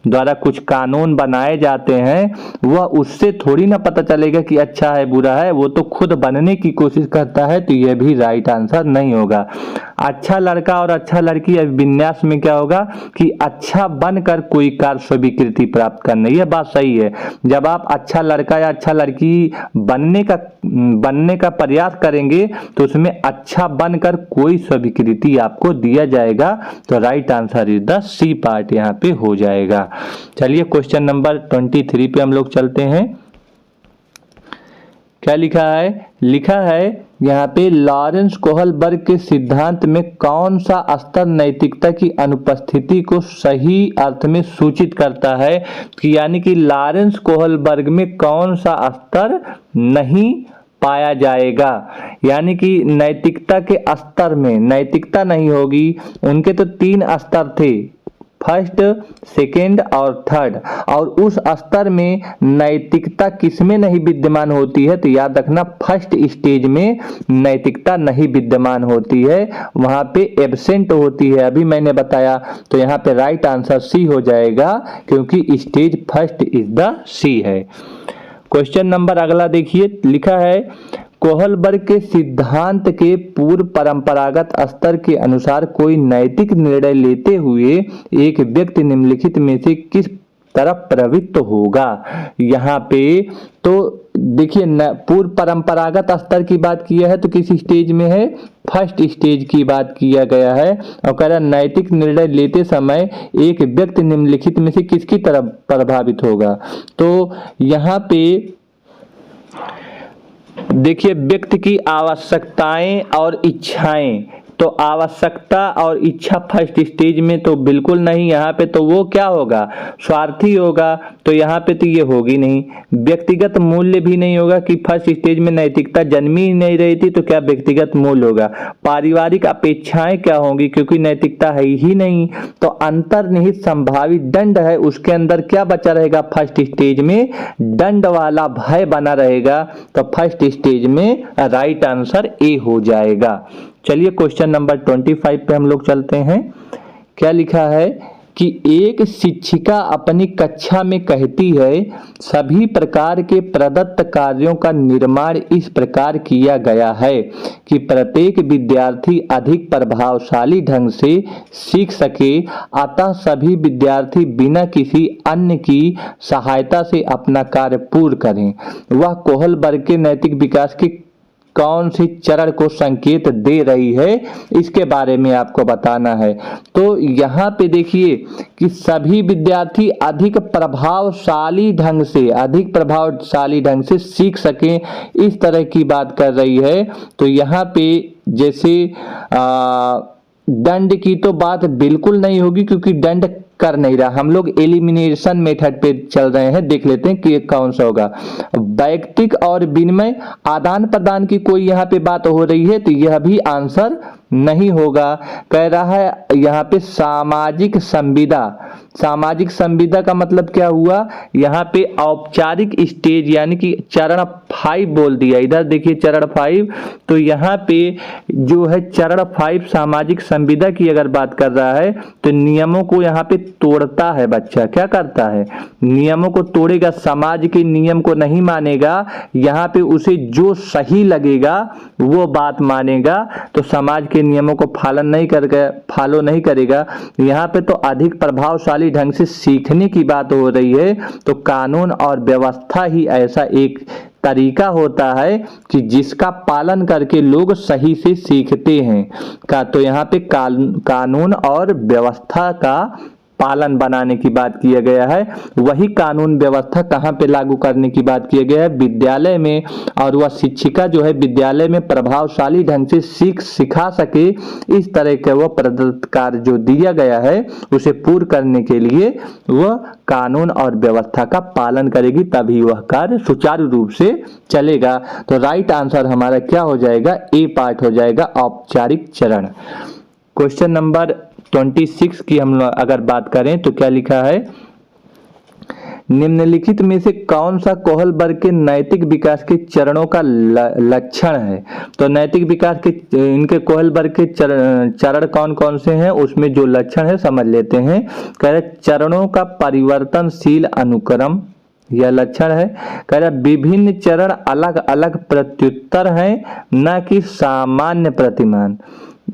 [SPEAKER 1] द्वारा कुछ कानून बनाए जाते हैं, वह उससे थोड़ी ना पता चलेगा कि अच्छा है बुरा है, वो तो खुद बनने की कोशिश करता है। तो यह भी राइट आंसर नहीं होगा। अच्छा लड़का और अच्छा लड़की अभिविन्यास में क्या होगा कि अच्छा बनकर कोई कार्य स्वीकृति प्राप्त करना, यह बात सही है। जब आप अच्छा लड़का या अच्छा लड़की बनने का प्रयास करेंगे तो उसमें अच्छा बनकर कोई स्वीकृति आपको दिया जाएगा। तो right answer is the C part यहाँ पे हो जाएगा। चलिए, क्वेश्चन नंबर 23 पे हम लोग चलते हैं। क्या लिखा है? लिखा है यहाँ पे लॉरेंस कोहलबर्ग के सिद्धांत में कौन सा स्तर नैतिकता की अनुपस्थिति को सही अर्थ में सूचित करता है? कि यानी कि लॉरेंस कोहलबर्ग में कौन सा स्तर नहीं पाया जाएगा, यानी कि नैतिकता के स्तर में नैतिकता नहीं होगी। उनके तो 3 स्तर थे, फर्स्ट, सेकेंड और थर्ड, और उस स्तर में नैतिकता किसमें नहीं विद्यमान होती है? तो याद रखना, फर्स्ट स्टेज में नैतिकता नहीं विद्यमान होती है, वहां पे एब्सेंट होती है, अभी मैंने बताया। तो यहाँ पे राइट आंसर सी हो जाएगा, क्योंकि स्टेज फर्स्ट इज द सी है। क्वेश्चन नंबर अगला देखिए, लिखा है कोहलबर्ग के सिद्धांत के पूर्व परंपरागत स्तर के अनुसार कोई नैतिक निर्णय लेते हुए एक व्यक्ति निम्नलिखित में से किस तरफ प्रवृत्त होगा? यहाँ पे तो देखिए, पूर्व परंपरागत स्तर की बात किया है तो किस स्टेज में है? फर्स्ट स्टेज की बात किया गया है। और कह रहा नैतिक निर्णय लेते समय एक व्यक्ति निम्नलिखित में से किसकी तरफ प्रभावित होगा? तो यहाँ पे देखिए, व्यक्ति की आवश्यकताएं और इच्छाएं, तो आवश्यकता और इच्छा फर्स्ट स्टेज में तो बिल्कुल नहीं, यहाँ पे तो वो क्या होगा? स्वार्थी होगा। तो यहाँ पे तो ये होगी नहीं। व्यक्तिगत मूल्य भी नहीं होगा कि फर्स्ट स्टेज में नैतिकता जन्मी ही नहीं रही थी, तो क्या व्यक्तिगत मूल्य होगा? पारिवारिक अपेक्षाएं क्या होंगी, क्योंकि नैतिकता है ही नहीं। तो अंतर्निहित संभावित दंड है, उसके अंदर क्या बचा रहेगा? फर्स्ट स्टेज में दंड वाला भय बना रहेगा। तो फर्स्ट स्टेज में राइट आंसर ए हो जाएगा। चलिए, क्वेश्चन नंबर 25 पे हम लोग चलते हैं। क्या लिखा है कि एक शिक्षिका अपनी कक्षा में कहती है सभी प्रकार के प्रदत्त कार्यों का निर्माण इस प्रकार किया गया है कि प्रत्येक विद्यार्थी अधिक प्रभावशाली ढंग से सीख सके, अतः सभी विद्यार्थी बिना किसी अन्य की सहायता से अपना कार्य पूर्ण करें। वह कोहलबर्ग के नैतिक विकास के कौन से चरण को संकेत दे रही है, इसके बारे में आपको बताना है। तो यहाँ पे देखिए कि सभी विद्यार्थी अधिक प्रभावशाली ढंग से सीख सकें, इस तरह की बात कर रही है। तो यहाँ पे जैसे दंड की तो बात बिल्कुल नहीं होगी, क्योंकि दंड कर नहीं रहा। हम लोग एलिमिनेशन मेथड पे चल रहे हैं। देख लेते हैं कि ये कौन सा होगा। वैयक्तिक और विनिमय आदान प्रदान की कोई यहाँ पे बात हो रही है, तो यह भी आंसर नहीं होगा। कह रहा है यहाँ पे सामाजिक संविदा। सामाजिक संविदा का मतलब क्या हुआ, यहाँ पे औपचारिक स्टेज यानी कि चरण 5 बोल दिया। इधर देखिए चरण 5, तो यहाँ पे जो है चरण 5 सामाजिक संविदा की अगर बात कर रहा है, तो नियमों को यहाँ पे तोड़ता है बच्चा। क्या करता है, नियमों को तोड़ेगा, समाज के नियम को नहीं मानेगा। यहाँ पे उसे जो सही लगेगा वो बात मानेगा, तो समाज के नियमों को फॉलो नहीं करेगा। यहाँ पे तो अधिक प्रभावशाली ढंग से सीखने की बात हो रही है, तो कानून और व्यवस्था ही ऐसा एक तरीका होता है कि जिसका पालन करके लोग सही से सीखते हैं का। तो यहाँ पे कानून और व्यवस्था का पालन बनाने की बात किया गया है। वही कानून व्यवस्था कहाँ पे लागू करने की बात किया गया है, विद्यालय में। और वह शिक्षिका जो है विद्यालय में प्रभावशाली ढंग से सिखा सके, इस तरह का वह प्रदत्त कार्य जो दिया गया है उसे पूर्ण करने के लिए वह कानून और व्यवस्था का पालन करेगी, तभी वह कार्य सुचारू रूप से चलेगा। तो राइट आंसर हमारा क्या हो जाएगा, ए पार्ट हो जाएगा, औपचारिक चरण। क्वेश्चन नंबर 26 की हम अगर बात करें तो क्या लिखा है, निम्नलिखित में से कौन सा कोहलबर्ग के नैतिक विकास के चरणों का लक्षण है। तो नैतिक विकास के इनके कोहलबर्ग के चरण कौन कौन से हैं, उसमें जो लक्षण है समझ लेते हैं। कह रहे चरणों का परिवर्तनशील अनुक्रम, यह लक्षण है। कह रहा विभिन्न चरण अलग अलग प्रत्युत्तर हैं, न कि सामान्य प्रतिमान।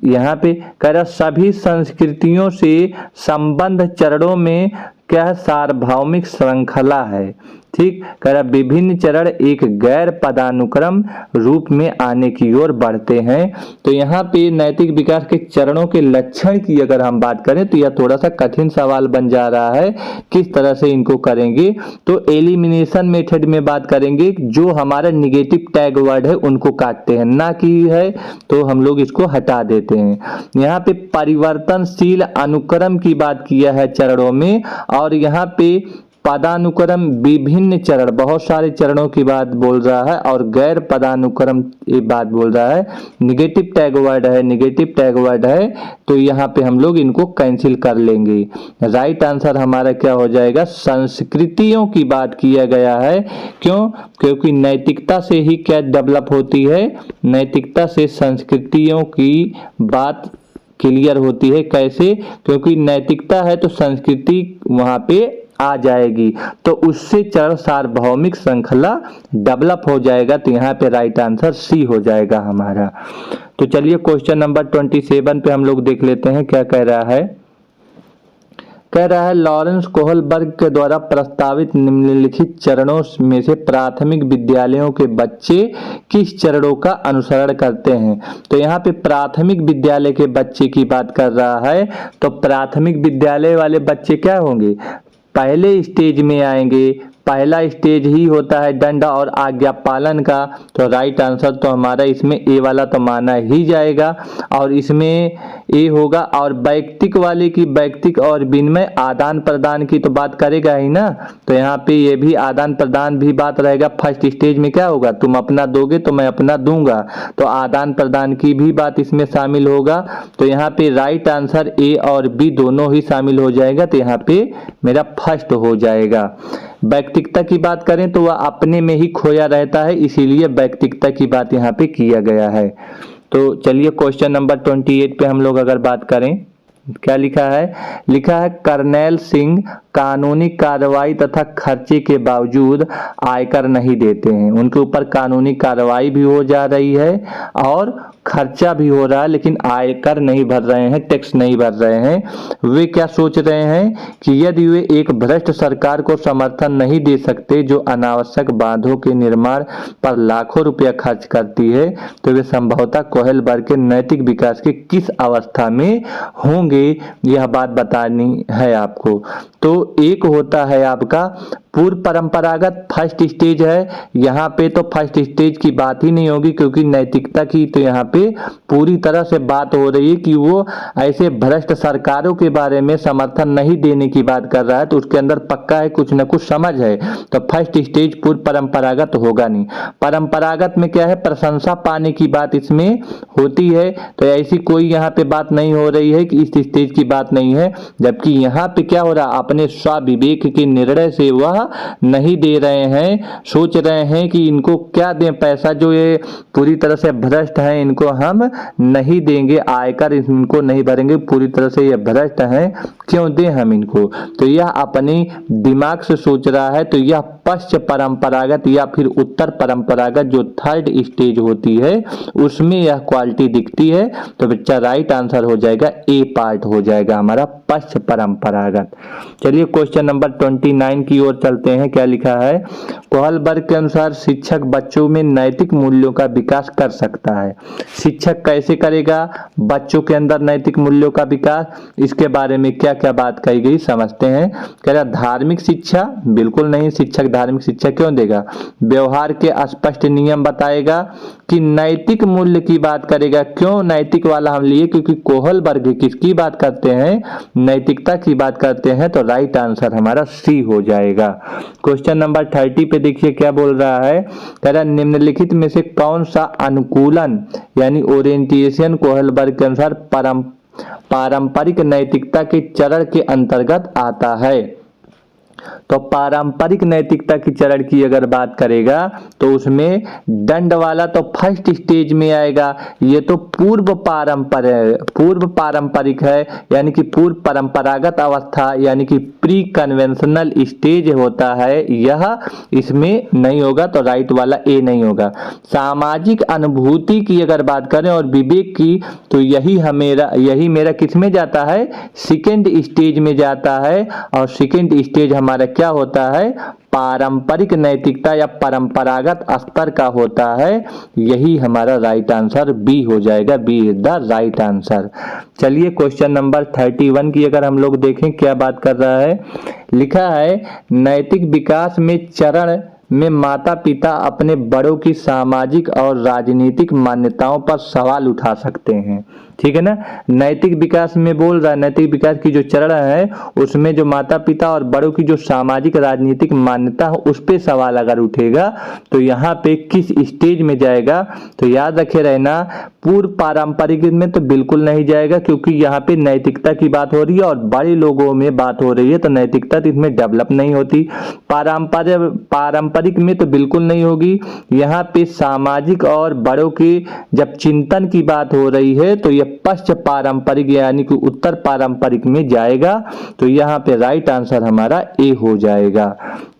[SPEAKER 1] यहाँ पे कह रहा सभी संस्कृतियों से संबंध चरणों में क्या सार्वभौमिक श्रृंखला है। ठीक, कह रहा विभिन्न चरण एक गैर पदानुक्रम रूप में आने की ओर बढ़ते हैं। तो यहाँ पे नैतिक विकास के चरणों के लक्षण की अगर हम बात करें तो यह थोड़ा सा कठिन सवाल बन जा रहा है, किस तरह से इनको करेंगे। तो एलिमिनेशन मेथड में बात करेंगे, जो हमारा निगेटिव टैग वर्ड है उनको काटते हैं, ना कि है तो हम लोग इसको हटा देते हैं। यहाँ पे परिवर्तनशील अनुक्रम की बात किया है चरणों में, और यहाँ पे पदानुक्रम विभिन्न चरण, बहुत सारे चरणों की बात बोल रहा है, और गैर पदानुक्रम ये बात बोल रहा है। निगेटिव टैग वर्ड है, निगेटिव टैग वर्ड है, तो यहाँ पे हम लोग इनको कैंसिल कर लेंगे। राइट आंसर हमारा क्या हो जाएगा, संस्कृतियों की बात किया गया है। क्यों, क्योंकि नैतिकता से ही क्या डेवलप होती है, नैतिकता से संस्कृतियों की बात क्लियर होती है। कैसे, क्योंकि नैतिकता है तो संस्कृति वहां पे आ जाएगी, तो उससे चरण सार्वभौमिक श्रृंखला डेवलप हो जाएगा। तो यहाँ पे राइट आंसर सी हो जाएगा हमारा। तो चलिए क्वेश्चन नंबर 27 पे हम लोग देख लेते हैं क्या कह रहा है। कह रहा है लॉरेंस कोहलबर्ग के द्वारा प्रस्तावित निम्नलिखित चरणों में से प्राथमिक विद्यालयों के बच्चे किस चरणों का अनुसरण करते हैं। तो यहाँ पे प्राथमिक विद्यालय के बच्चे की बात कर रहा है, तो प्राथमिक विद्यालय वाले बच्चे क्या होंगे, पहले स्टेज में आएंगे। पहला स्टेज ही होता है दंड और आज्ञा पालन का। तो राइट आंसर तो हमारा इसमें ए वाला तो माना ही जाएगा, और इसमें ए होगा। और वैयक्तिक वाले की वैयक्तिक और विनिमय आदान प्रदान की तो बात करेगा ही ना, तो यहाँ पे ये भी आदान प्रदान भी बात रहेगा। फर्स्ट स्टेज में क्या होगा, तुम अपना दोगे तो मैं अपना दूंगा, तो आदान प्रदान की भी बात इसमें शामिल होगा। तो यहाँ पे राइट आंसर ए और बी दोनों ही शामिल हो जाएगा, तो यहाँ पे मेरा फर्स्ट हो जाएगा। वैयक्तिकता की बात करें तो वह अपने में ही खोया रहता है, इसीलिए वैयक्तिकता की बात यहाँ पे किया गया है। तो चलिए क्वेश्चन नंबर 28 पे हम लोग अगर बात करें, क्या लिखा है, लिखा है कर्नैल सिंह कानूनी कार्रवाई तथा खर्चे के बावजूद आयकर नहीं देते हैं। उनके ऊपर कानूनी कार्रवाई भी हो जा रही है और खर्चा भी हो रहा है, लेकिन आयकर नहीं भर रहे हैं, टैक्स नहीं भर रहे हैं। वे क्या सोच रहे हैं कि यदि वे एक भ्रष्ट सरकार को समर्थन नहीं दे सकते जो अनावश्यक बांधों के निर्माण पर लाखों रुपया खर्च करती है, तो वे संभवतः कोहलबर्ग के नैतिक विकास की किस अवस्था में होंगे, यह बात बतानी है आपको। तो एक होता है आपका पूर्व परंपरागत फर्स्ट स्टेज है, यहाँ पे तो फर्स्ट स्टेज की बात ही नहीं होगी, क्योंकि नैतिकता की तो यहाँ पे पूरी तरह से बात हो रही है कि वो ऐसे भ्रष्ट सरकारों के बारे में समर्थन नहीं देने की बात कर रहा है, तो उसके अंदर पक्का है कुछ न कुछ समझ है। तो फर्स्ट स्टेज पूर्व परंपरागत होगा नहीं। परंपरागत में क्या है, प्रशंसा पाने की बात इसमें होती है, तो ऐसी कोई यहाँ पे बात नहीं हो रही है कि इस स्टेज की बात नहीं है। जबकि यहाँ पे क्या हो रहा, अपने स्वविवेक के निर्णय से वह नहीं दे रहे हैं, सोच रहे हैं कि इनको क्या दें पैसा, जो ये पूरी तरह से भ्रष्ट हैं इनको हम नहीं देंगे, आयकर इनको नहीं भरेंगे, पूरी तरह से ये भ्रष्ट हैं, क्यों दें हम इनको। तो यह अपनी दिमाग से सोच रहा है। तो यह पश्चिम परंपरागत या फिर उत्तर परंपरागत जो थर्ड स्टेज होती है उसमें यह क्वालिटी दिखती है। तो बच्चा राइट आंसर हो जाएगा, ए पार्ट हो जाएगा हमारा पश्चिम परंपरागत। चलिए क्वेश्चन नंबर 29 की ओर चलते हैं। क्या लिखा है, कोहलबर्ग के अनुसार शिक्षक बच्चों में नैतिक मूल्यों का विकास कर सकता है। शिक्षक कैसे करेगा बच्चों के अंदर नैतिक मूल्यों का विकास, इसके बारे में क्या क्या बात कही गई समझते हैं। कह रहा धार्मिक शिक्षा, बिल्कुल नहीं, शिक्षक धार्मिक शिक्षा क्यों देगा। व्यवहार के स्पष्ट नियम बताएगा कि नैतिक मूल्य की बात करेगा। क्यों नैतिक वाला हम लिए, क्योंकि कोहलबर्ग किसकी बात करते हैं, नैतिकता की बात करते हैं। तो राइट आंसर हमारा सी हो जाएगा। क्वेश्चन नंबर 30 पे देखिए क्या बोल रहा है। कह रहा निम्नलिखित में से कौन सा अनुकूलन यानी ओरिएंटेशन कोहलबर्ग के अनुसार पारंपरिक नैतिकता के चरण के अंतर्गत आता है। तो पारंपरिक नैतिकता की चरण की अगर बात करेगा तो उसमें दंड वाला तो फर्स्ट स्टेज में आएगा। ये तो पूर्व पारंपरिक है, यानी कि पूर्व परंपरागत अवस्था, यानी कि प्री कन्वेंशनल स्टेज होता है, यह इसमें नहीं होगा। तो राइट वाला ए नहीं होगा। सामाजिक अनुभूति की अगर बात करें और विवेक की, तो यही मेरा किस में जाता है, सेकेंड स्टेज में जाता है। और सेकेंड स्टेज हमारा क्या होता है, पारंपरिक नैतिकता या परंपरागत स्तर का होता है। यही हमारा राइट आंसर बी हो जाएगा, B is the right answer. चलिए क्वेश्चन नंबर 31 की अगर हम लोग देखें क्या बात कर रहा है। लिखा है नैतिक विकास में चरण में माता पिता अपने बड़ों की सामाजिक और राजनीतिक मान्यताओं पर सवाल उठा सकते हैं। ठीक है ना, नैतिक विकास में बोल रहा है, नैतिक विकास की जो चरण है उसमें जो माता पिता और बड़ों की जो सामाजिक राजनीतिक मान्यता है उस पे सवाल अगर उठेगा तो यहाँ पे किस स्टेज में जाएगा। तो याद रखे रहना, पूर्व पारंपरिक में तो बिल्कुल नहीं जाएगा, क्योंकि यहाँ पे नैतिकता की बात हो रही है और बड़े लोगों में बात हो रही है, तो नैतिकता तो इसमें डेवलप नहीं होती। पारंपरिक में तो बिल्कुल नहीं होगी। यहाँ पे सामाजिक और बड़ों की जब चिंतन की बात हो रही है तो पश्चिम पारंपरिक यानी कि उत्तर पारंपरिक में जाएगा। तो यहाँ पे राइट आंसर हमारा ए हो जाएगा।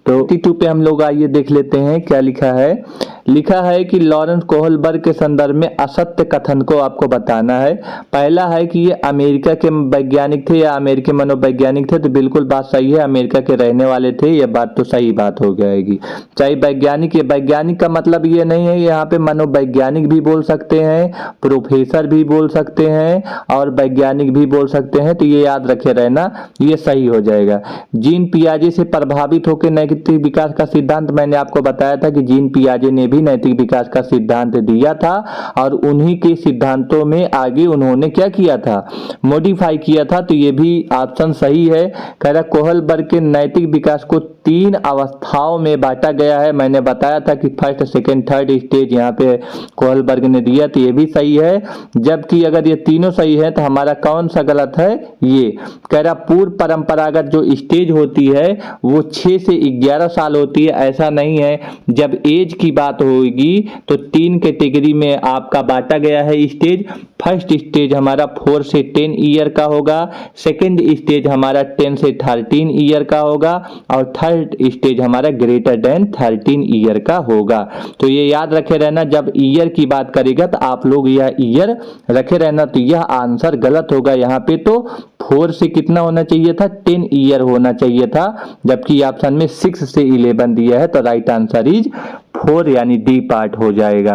[SPEAKER 1] तो 32 पे हम लोग आइए देख लेते हैं क्या लिखा है। लिखा है कि लॉरेंस कोहलबर्ग के संदर्भ में असत्य कथन को आपको बताना है। पहला है कि ये अमेरिका के वैज्ञानिक थे या अमेरिकी मनोवैज्ञानिक थे, तो बिल्कुल बात सही है, अमेरिका के रहने वाले थे, ये बात तो सही बात हो जाएगी। चाहे वैज्ञानिक, ये वैज्ञानिक का मतलब ये नहीं है, यहाँ पे मनोवैज्ञानिक भी बोल सकते हैं, प्रोफेसर भी बोल सकते हैं और वैज्ञानिक भी बोल सकते हैं। तो ये याद रखे रहना, ये सही हो जाएगा। जीन पियाजे से प्रभावित होकर नैतिक विकास का सिद्धांत, मैंने आपको बताया था कि जीन पियाजे ने भी नैतिक विकास का सिद्धांत दिया था और उन्हीं के सिद्धांतों में आगे उन्होंने क्या किया था, मॉडिफाई किया था। तो ये भी ऑप्शन सही है। कह रहा कोहलबर्ग के नैतिक विकास को 3 अवस्थाओं में बांटा गया है। मैंने बताया था कि फर्स्ट सेकंड थर्ड स्टेज यहाँ पे कोहलबर्ग ने दिया, तो ये भी सही है। जबकि अगर ये तीनों सही है तो हमारा कौन सा गलत है, ये कह रहा पूर्व परंपरागत जो स्टेज होती है वो 6 से 11 साल होती है। ऐसा नहीं है, जब एज की बात होगी तो 3 कैटेगरी में आपका बांटा गया है स्टेज। फर्स्ट स्टेज हमारा 4 से 10 ईयर का होगा, सेकंड स्टेज हमारा 10 से 13 ईयर का होगा और थर्ड स्टेज हमारा ग्रेटर देन 13 ईयर का होगा। तो ये याद रखे रहना, जब ईयर की बात करेगा तो आप लोग यह ईयर रखे रहना। तो यह आंसर गलत होगा, यहाँ पे तो 4 से कितना होना चाहिए था, 10 ईयर होना चाहिए था, जबकि ऑप्शन में 6 से 11 दिया है। तो राइट आंसर इज 4 यानी डी पार्ट हो जाएगा।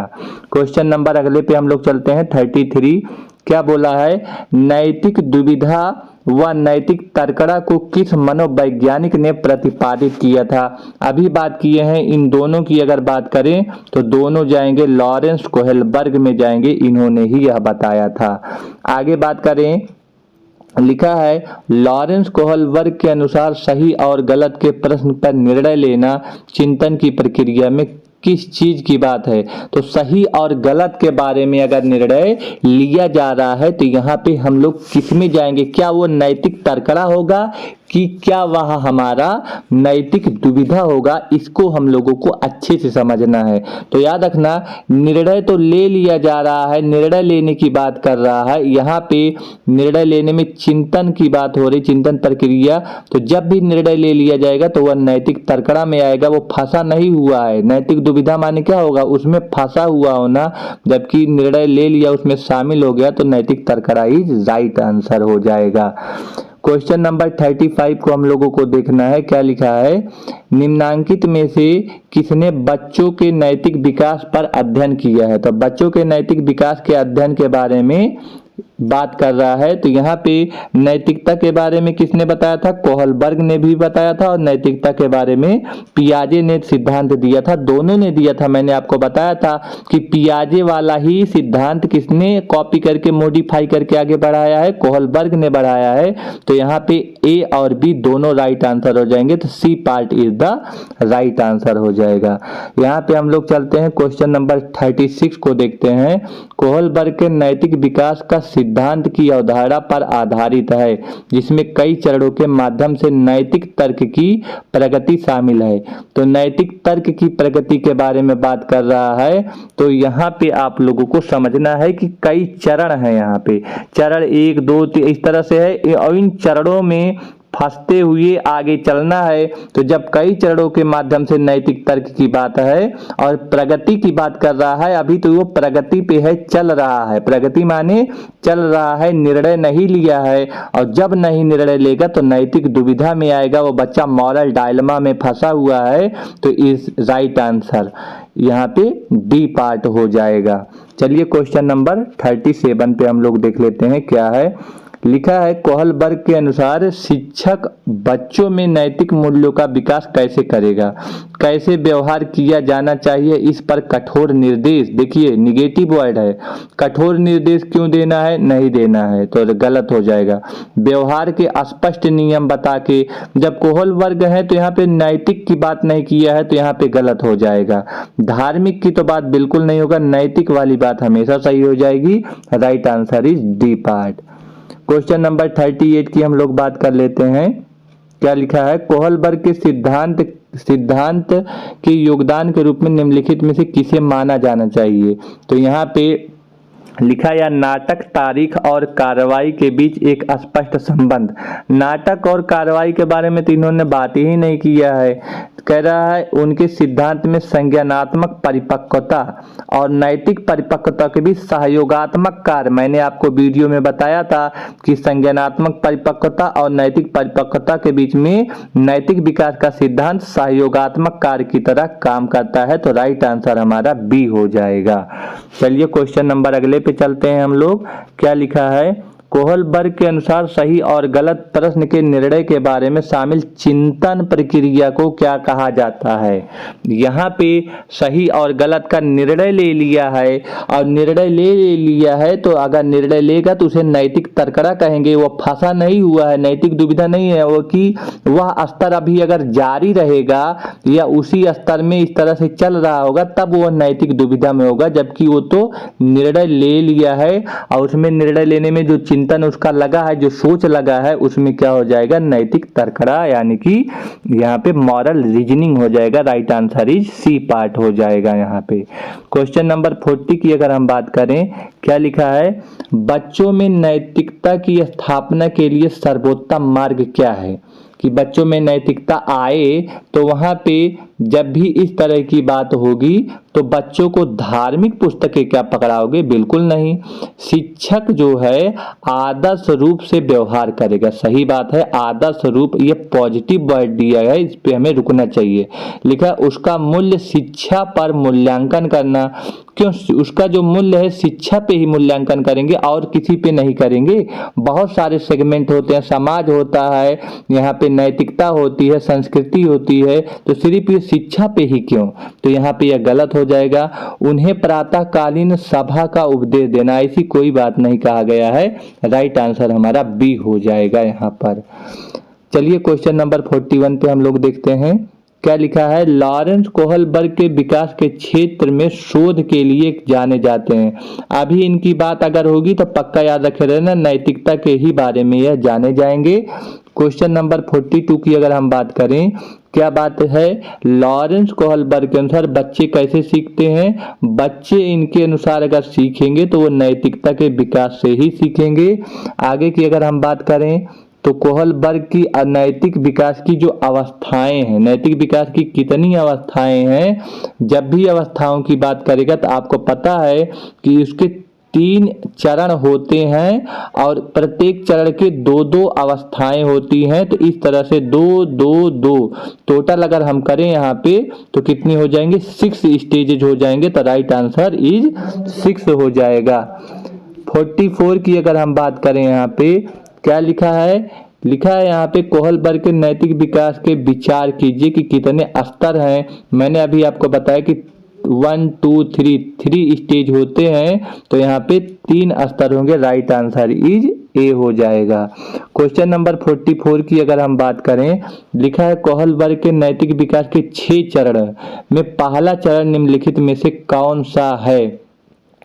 [SPEAKER 1] क्वेश्चन नंबर अगले पे हम लोग चलते हैं 33। क्या बोला है, नैतिक दुविधा व नैतिक तर्कड़ा को किस मनोवैज्ञानिक ने प्रतिपादित किया था? अभी बात किए हैं इन दोनों की, अगर बात करें तो दोनों जाएंगे लॉरेंस कोहलबर्ग में जाएंगे, इन्होंने ही यह बताया था। आगे बात करें, लिखा है लॉरेंस कोहलबर्ग के अनुसार सही और गलत के प्रश्न पर निर्णय लेना चिंतन की प्रक्रिया में किस चीज की बात है? तो सही और गलत के बारे में अगर निर्णय लिया जा रहा है तो यहाँ पे हम लोग किस में जाएंगे? क्या वो नैतिक तर्कड़ा होगा कि क्या वह हमारा नैतिक दुविधा होगा? इसको हम लोगों को अच्छे से समझना है। तो याद रखना, निर्णय तो ले लिया जा रहा है, निर्णय लेने की बात कर रहा है, यहाँ पे निर्णय लेने में चिंतन की बात हो रही, चिंतन प्रक्रिया। तो जब भी निर्णय ले लिया जाएगा तो वह नैतिक तर्कड़ा में आएगा, वो फंसा नहीं हुआ है। नैतिक दुविधा माने क्या होगा? उसमें फंसा हुआ होना, जबकि निर्णय ले लिया उसमें शामिल हो गया तो नैतिक तर्कड़ा ही राइट आंसर हो जाएगा। क्वेश्चन नंबर 35 को हम लोगों को देखना है, क्या लिखा है? निम्नांकित में से किसने बच्चों के नैतिक विकास पर अध्ययन किया है? तो बच्चों के नैतिक विकास के अध्ययन के बारे में बात कर रहा है। तो यहाँ पे नैतिकता के बारे में किसने बताया था? कोहलबर्ग ने भी बताया था, और नैतिकता के बारे में पियाजे ने सिद्धांत दिया था, दोनों ने दिया था। मैंने आपको बताया था कि पियाजे वाला ही सिद्धांत किसने कॉपी करके मॉडिफाई करके आगे बढ़ाया है? कोहलबर्ग ने बढ़ाया है। तो यहाँ पे ए और बी दोनों राइट आंसर हो जाएंगे, तो C part is the right answer हो जाएगा। यहाँ पे हम लोग चलते हैं क्वेश्चन नंबर 36 को देखते हैं। कोहलबर्ग के नैतिक विकास का सिद्धांत की अवधारणा पर आधारित है, जिसमें कई चरणों के माध्यम से नैतिक तर्क की प्रगति शामिल है। तो नैतिक तर्क की प्रगति के बारे में बात कर रहा है। तो यहाँ पे आप लोगों को समझना है कि कई चरण हैं, यहाँ पे चरण 1 2 3 इस तरह से है, और इन चरणों में फंसते हुए आगे चलना है। तो जब कई चरणों के माध्यम से नैतिक तर्क की बात है और प्रगति की बात कर रहा है, अभी तो वो प्रगति पे है, चल रहा है। प्रगति माने चल रहा है, निर्णय नहीं लिया है, और जब नहीं निर्णय लेगा तो नैतिक दुविधा में आएगा, वो बच्चा मॉरल डायलेमा में फंसा हुआ है। तो इस राइट आंसर यहाँ पे डी पार्ट हो जाएगा। चलिए क्वेश्चन नंबर 37 पे हम लोग देख लेते हैं, क्या है? लिखा है कोहलबर्ग के अनुसार शिक्षक बच्चों में नैतिक मूल्यों का विकास कैसे करेगा? कैसे व्यवहार किया जाना चाहिए, इस पर कठोर निर्देश। देखिए निगेटिव वर्ड है, कठोर निर्देश क्यों देना है? नहीं देना है, तो गलत हो जाएगा। व्यवहार के स्पष्ट नियम बता के, जब कोहलबर्ग है तो यहाँ पे नैतिक की बात नहीं किया है, तो यहाँ पे गलत हो जाएगा। धार्मिक की तो बात बिल्कुल नहीं होगा, नैतिक वाली बात हमेशा सही हो जाएगी। Right answer is D part. Question number 38 की हम लोग बात कर लेते हैं, क्या लिखा है? कोहलबर्ग के सिद्धांत के योगदान के रूप में निम्नलिखित में से किसे माना जाना चाहिए? तो यहाँ पे लिखा या नाटक, तारीख और कार्रवाई के बीच एक स्पष्ट संबंध। नाटक और कार्रवाई के बारे में तो इन्होंने बात ही नहीं किया है। कह रहा है उनके सिद्धांत में संज्ञानात्मक परिपक्वता और नैतिक परिपक्वता के बीच सहयोगात्मक कार्य। मैंने आपको वीडियो में बताया था कि संज्ञानात्मक परिपक्वता और नैतिक परिपक्वता के बीच में नैतिक विकास का सिद्धांत सहयोगात्मक कार्य की तरह काम करता है। तो राइट आंसर हमारा बी हो जाएगा। चलिए क्वेश्चन नंबर अगले पे चलते हैं हम लोग, क्या लिखा है? कोहलबर्ग के अनुसार सही और गलत प्रश्न के निर्णय के बारे में शामिल चिंतन प्रक्रिया को क्या कहा जाता है? यहाँ पे सही और गलत का निर्णय ले लिया है, और निर्णय ले लिया है तो अगर निर्णय लेगा तो उसे नैतिक तर्कड़ा कहेंगे। वो फंसा नहीं हुआ है, नैतिक दुविधा नहीं है वो, कि वह स्तर अभी अगर जारी रहेगा या उसी स्तर में इस तरह से चल रहा होगा तब वह नैतिक दुविधा में होगा, जबकि वो तो निर्णय ले लिया है और उसमें निर्णय लेने में जो चिंतन उसका लगा है, जो सोच लगा है, उसमें क्या हो जाएगा? नैतिक तर्कड़ा, यानी कि यहाँ पे मॉरल रीजनिंग हो जाएगा। Right answer is C part हो जाएगा यहाँ पे। क्वेश्चन नंबर 40 की अगर हम बात करें, क्या लिखा है? बच्चों में नैतिकता की स्थापना के लिए सर्वोत्तम मार्ग क्या है? कि बच्चों में नैतिकता आए तो वहां पे जब भी इस तरह की बात होगी तो बच्चों को धार्मिक पुस्तकें क्या पकड़ाओगे, बिल्कुल नहीं। शिक्षक जो है आदर्श रूप से व्यवहार करेगा, सही बात है, आदर्श रूप, ये पॉजिटिव वर्ड दिया है, इस पे हमें रुकना चाहिए। लिखा उसका मूल्य शिक्षा पर मूल्यांकन करना, क्यों, उसका जो मूल्य है शिक्षा पे ही मूल्यांकन करेंगे और किसी पे नहीं करेंगे। बहुत सारे सेगमेंट होते हैं, समाज होता है, यहाँ पे नैतिकता होती है, संस्कृति होती है, तो सिर्फ ये शिक्षा पे ही क्यों, तो यहाँ पे यह गलत हो जाएगा। उन्हें प्रातःकालीन सभा का उपदेश देना, ऐसी कोई बात नहीं कहा गया है, राइट आंसर हमारा बी हो जाएगा यहाँ पर। चलिए क्वेश्चन नंबर 41 पे हम लोग देखते हैं क्या लिखा है। लॉरेंस कोहलबर्ग के विकास के क्षेत्र में शोध के लिए जाने जाते हैं। अभी इनकी बात अगर होगी तो पक्का याद रखे रहना, नैतिकता के ही बारे में यह जाने जाएंगे। क्वेश्चन नंबर 42 की अगर हम बात करें, क्या बात है, लॉरेंस कोहलबर्ग के अनुसार बच्चे कैसे सीखते हैं। बच्चे इनके अनुसार अगर सीखेंगे तो वो नैतिकता के विकास से ही सीखेंगे। आगे की अगर हम बात करें तो कोहलबर्ग की अनैतिक विकास की जो अवस्थाएं हैं, नैतिक विकास की कितनी अवस्थाएं हैं, जब भी अवस्थाओं की बात करेगा तो आपको पता है कि उसके 3 चरण होते हैं और प्रत्येक चरण के 2-2 अवस्थाएं होती हैं, तो इस तरह से 2-2-2 टोटल अगर हम करें यहाँ पे तो कितनी हो जाएंगे, 6 स्टेजेज हो जाएंगे, तो राइट आंसर इज 6 हो जाएगा। 44 की अगर हम बात करें यहाँ पे क्या लिखा है, लिखा है यहाँ पे कोहलबर्ग के नैतिक विकास के विचार कीजिए कि कितने स्तर हैं। मैंने अभी आपको बताया कि 1 2 3 स्टेज होते हैं, तो यहाँ पे 3 स्तर होंगे, राइट आंसर इज ए हो जाएगा। क्वेश्चन नंबर 44 की अगर हम बात करें, लिखा है कोहलबर्ग के नैतिक विकास के 6 चरण में पहला चरण निम्नलिखित में से कौन सा है।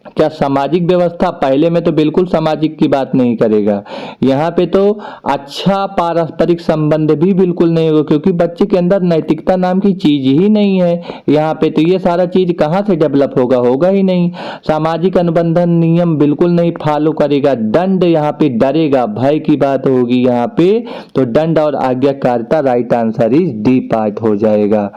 [SPEAKER 1] क्या सामाजिक व्यवस्था, पहले में तो बिल्कुल सामाजिक की बात नहीं करेगा, यहाँ पे तो अच्छा पारस्परिक संबंध भी बिल्कुल नहीं होगा, क्योंकि बच्चे के अंदर नैतिकता नाम की चीज ही नहीं है यहाँ पे, तो ये सारा चीज कहाँ से डेवलप होगा, होगा ही नहीं। सामाजिक अनुबंधन नियम बिल्कुल नहीं फॉलो करेगा, दंड यहाँ पे डरेगा, भय की बात होगी यहाँ पे, तो दंड और आज्ञाकारिता, right answer is D part हो जाएगा।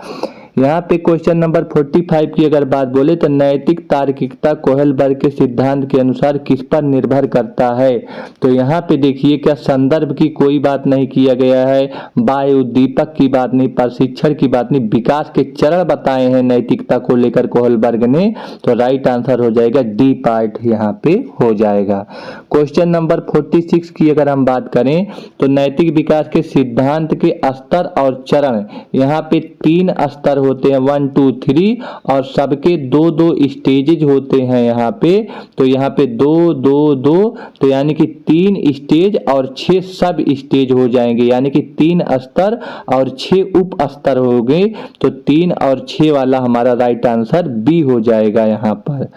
[SPEAKER 1] यहाँ पे क्वेश्चन नंबर 45 की अगर बात बोले तो नैतिक तार्किकता कोहलबर्ग के सिद्धांत के अनुसार किस पर निर्भर करता है। तो यहाँ पे देखिए क्या संदर्भ की कोई बात नहीं किया गया है, बाह्य उद्दीपक की बात नहीं, प्रशिक्षण की बात नहीं, विकास के चरण बताए हैं नैतिकता को लेकर कोहलबर्ग ने, तो राइट आंसर हो जाएगा डी पार्ट यहाँ पे हो जाएगा। क्वेश्चन नंबर 46 की अगर हम बात करें तो नैतिक विकास के सिद्धांत के स्तर और चरण, यहाँ पे 3 स्तर होते हैं, 1 2 3, और सबके 2-2 स्टेजेज होते हैं यहाँ पे, तो यहाँ पे 2-2-2, तो यानी कि 3 स्टेज और 6 सब स्टेज हो जाएंगे, यानी कि 3 स्तर और 6 उप स्तर हो गए, तो 3 और 6 वाला हमारा राइट आंसर बी हो जाएगा यहाँ पर।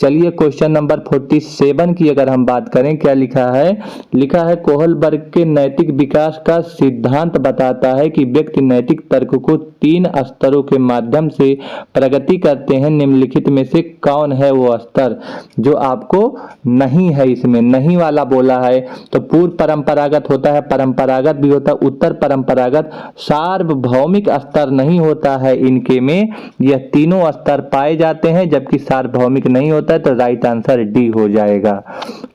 [SPEAKER 1] चलिए क्वेश्चन नंबर 47 की अगर हम बात करें, क्या लिखा है, लिखा है कोहलबर्ग के नैतिक विकास का सिद्धांत बताता है कि व्यक्ति नैतिक तर्क को 3 स्तरों के माध्यम से प्रगति करते हैं, निम्नलिखित में से कौन है वो स्तर जो आपको नहीं है, इसमें नहीं वाला बोला है। तो पूर्व परंपरागत होता है, परंपरागत भी होता है, उत्तर परंपरागत, सार्वभौमिक स्तर नहीं होता है इनके में, यह तीनों स्तर पाए जाते हैं जबकि सार्वभौमिक नहीं होता, तो राइट आंसर डी हो जाएगा।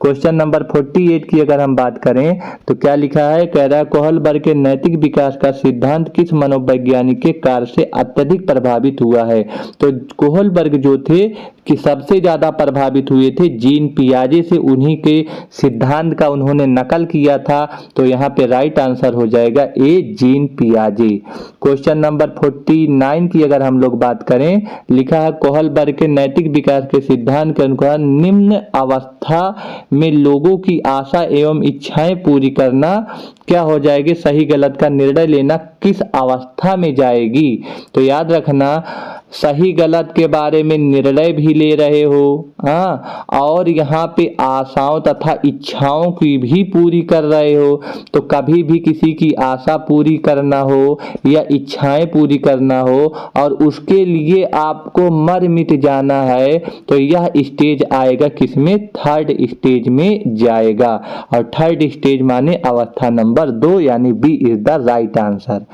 [SPEAKER 1] क्वेश्चन नंबर 48 की अगर हम बात करें तो क्या लिखा है, कह रहा है कोहलबर्ग के नैतिक विकास का सिद्धांत किस मनोवैज्ञानिक के कार्य से अत्यधिक प्रभावित हुआ है। तो कोहलबर्ग जो थे कि सबसे ज्यादा प्रभावित हुए थे जीन पियाजे से, उन्हीं के सिद्धांत का उन्होंने नकल किया था, तो यहाँ पे राइट आंसर हो जाएगा ए जीन पियाजे। क्वेश्चन नंबर 49 की अगर हम लोग बात करें, लिखा है कोहलबर्ग के नैतिक विकास के सिद्धांत के अनुसार निम्न अवस्था में लोगों की आशा एवं इच्छाएं पूरी करना क्या हो जाएगी, सही गलत का निर्णय लेना किस अवस्था में जाएगी। तो याद रखना सही गलत के बारे में निर्णय भी ले रहे हो, हाँ, और यहाँ पे आशाओं तथा इच्छाओं की भी पूरी कर रहे हो। तो कभी भी किसी की आशा पूरी करना हो या इच्छाएं पूरी करना हो और उसके लिए आपको मर मिट जाना है, तो यह स्टेज आएगा किसमें? थर्ड स्टेज में जाएगा। और थर्ड स्टेज माने अवस्था नंबर 2, यानी B is the right answer.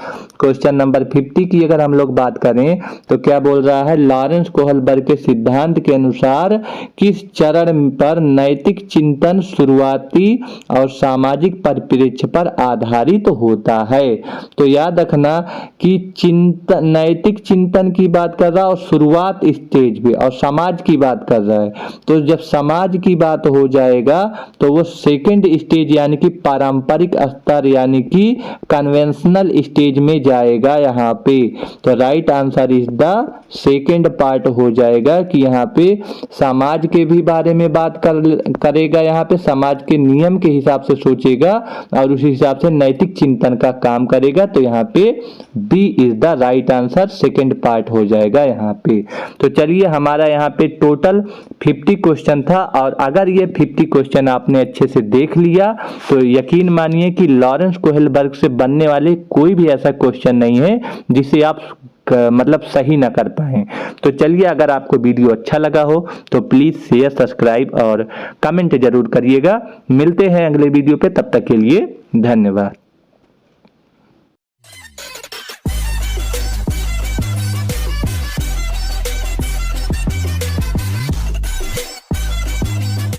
[SPEAKER 1] Question number 50 की अगर हम लोग बात करें तो क्या बोल रहा है? लॉरेंस कोहलबर्ग के सिद्धांत के अनुसार किस चरण पर नैतिक चिंतन शुरुआती और सामाजिक परिप्रेक्ष्य पर आधारित होता है? तो याद रखना कि नैतिक चिंतन की बात कर रहा है और शुरुआत स्टेज पे, और समाज की बात कर रहा है। तो जब समाज की बात हो जाएगा तो वो सेकंड स्टेज यानी कि पारंपरिक स्तर यानी कि कन्वेंशनल स्टेज में जाएगा यहाँ पे। तो right answer is the second part हो जाएगा कि यहाँ पे समाज के भी बारे में बात करेगा, यहाँ पे समाज के नियम के हिसाब से सोचेगा और उस हिसाब से नैतिक चिंतन का काम करेगा। तो यहाँ पे B is the right answer, second part हो जाएगा यहाँ पे। तो चलिए, हमारा यहाँ पे टोटल 50 क्वेश्चन था, और अगर ये 50 क्वेश्चन आपने अच्छे से देख लिया तो यकीन मानिए कि लॉरेंस कोहलबर्ग से बनने वाले कोई भी ऐसा क्वेश्चन नहीं है जिसे आप मतलब सही ना कर पाए। तो चलिए, अगर आपको वीडियो अच्छा लगा हो तो प्लीज शेयर, सब्सक्राइब और कमेंट जरूर करिएगा। मिलते हैं अगले वीडियो पे, तब तक के लिए धन्यवाद।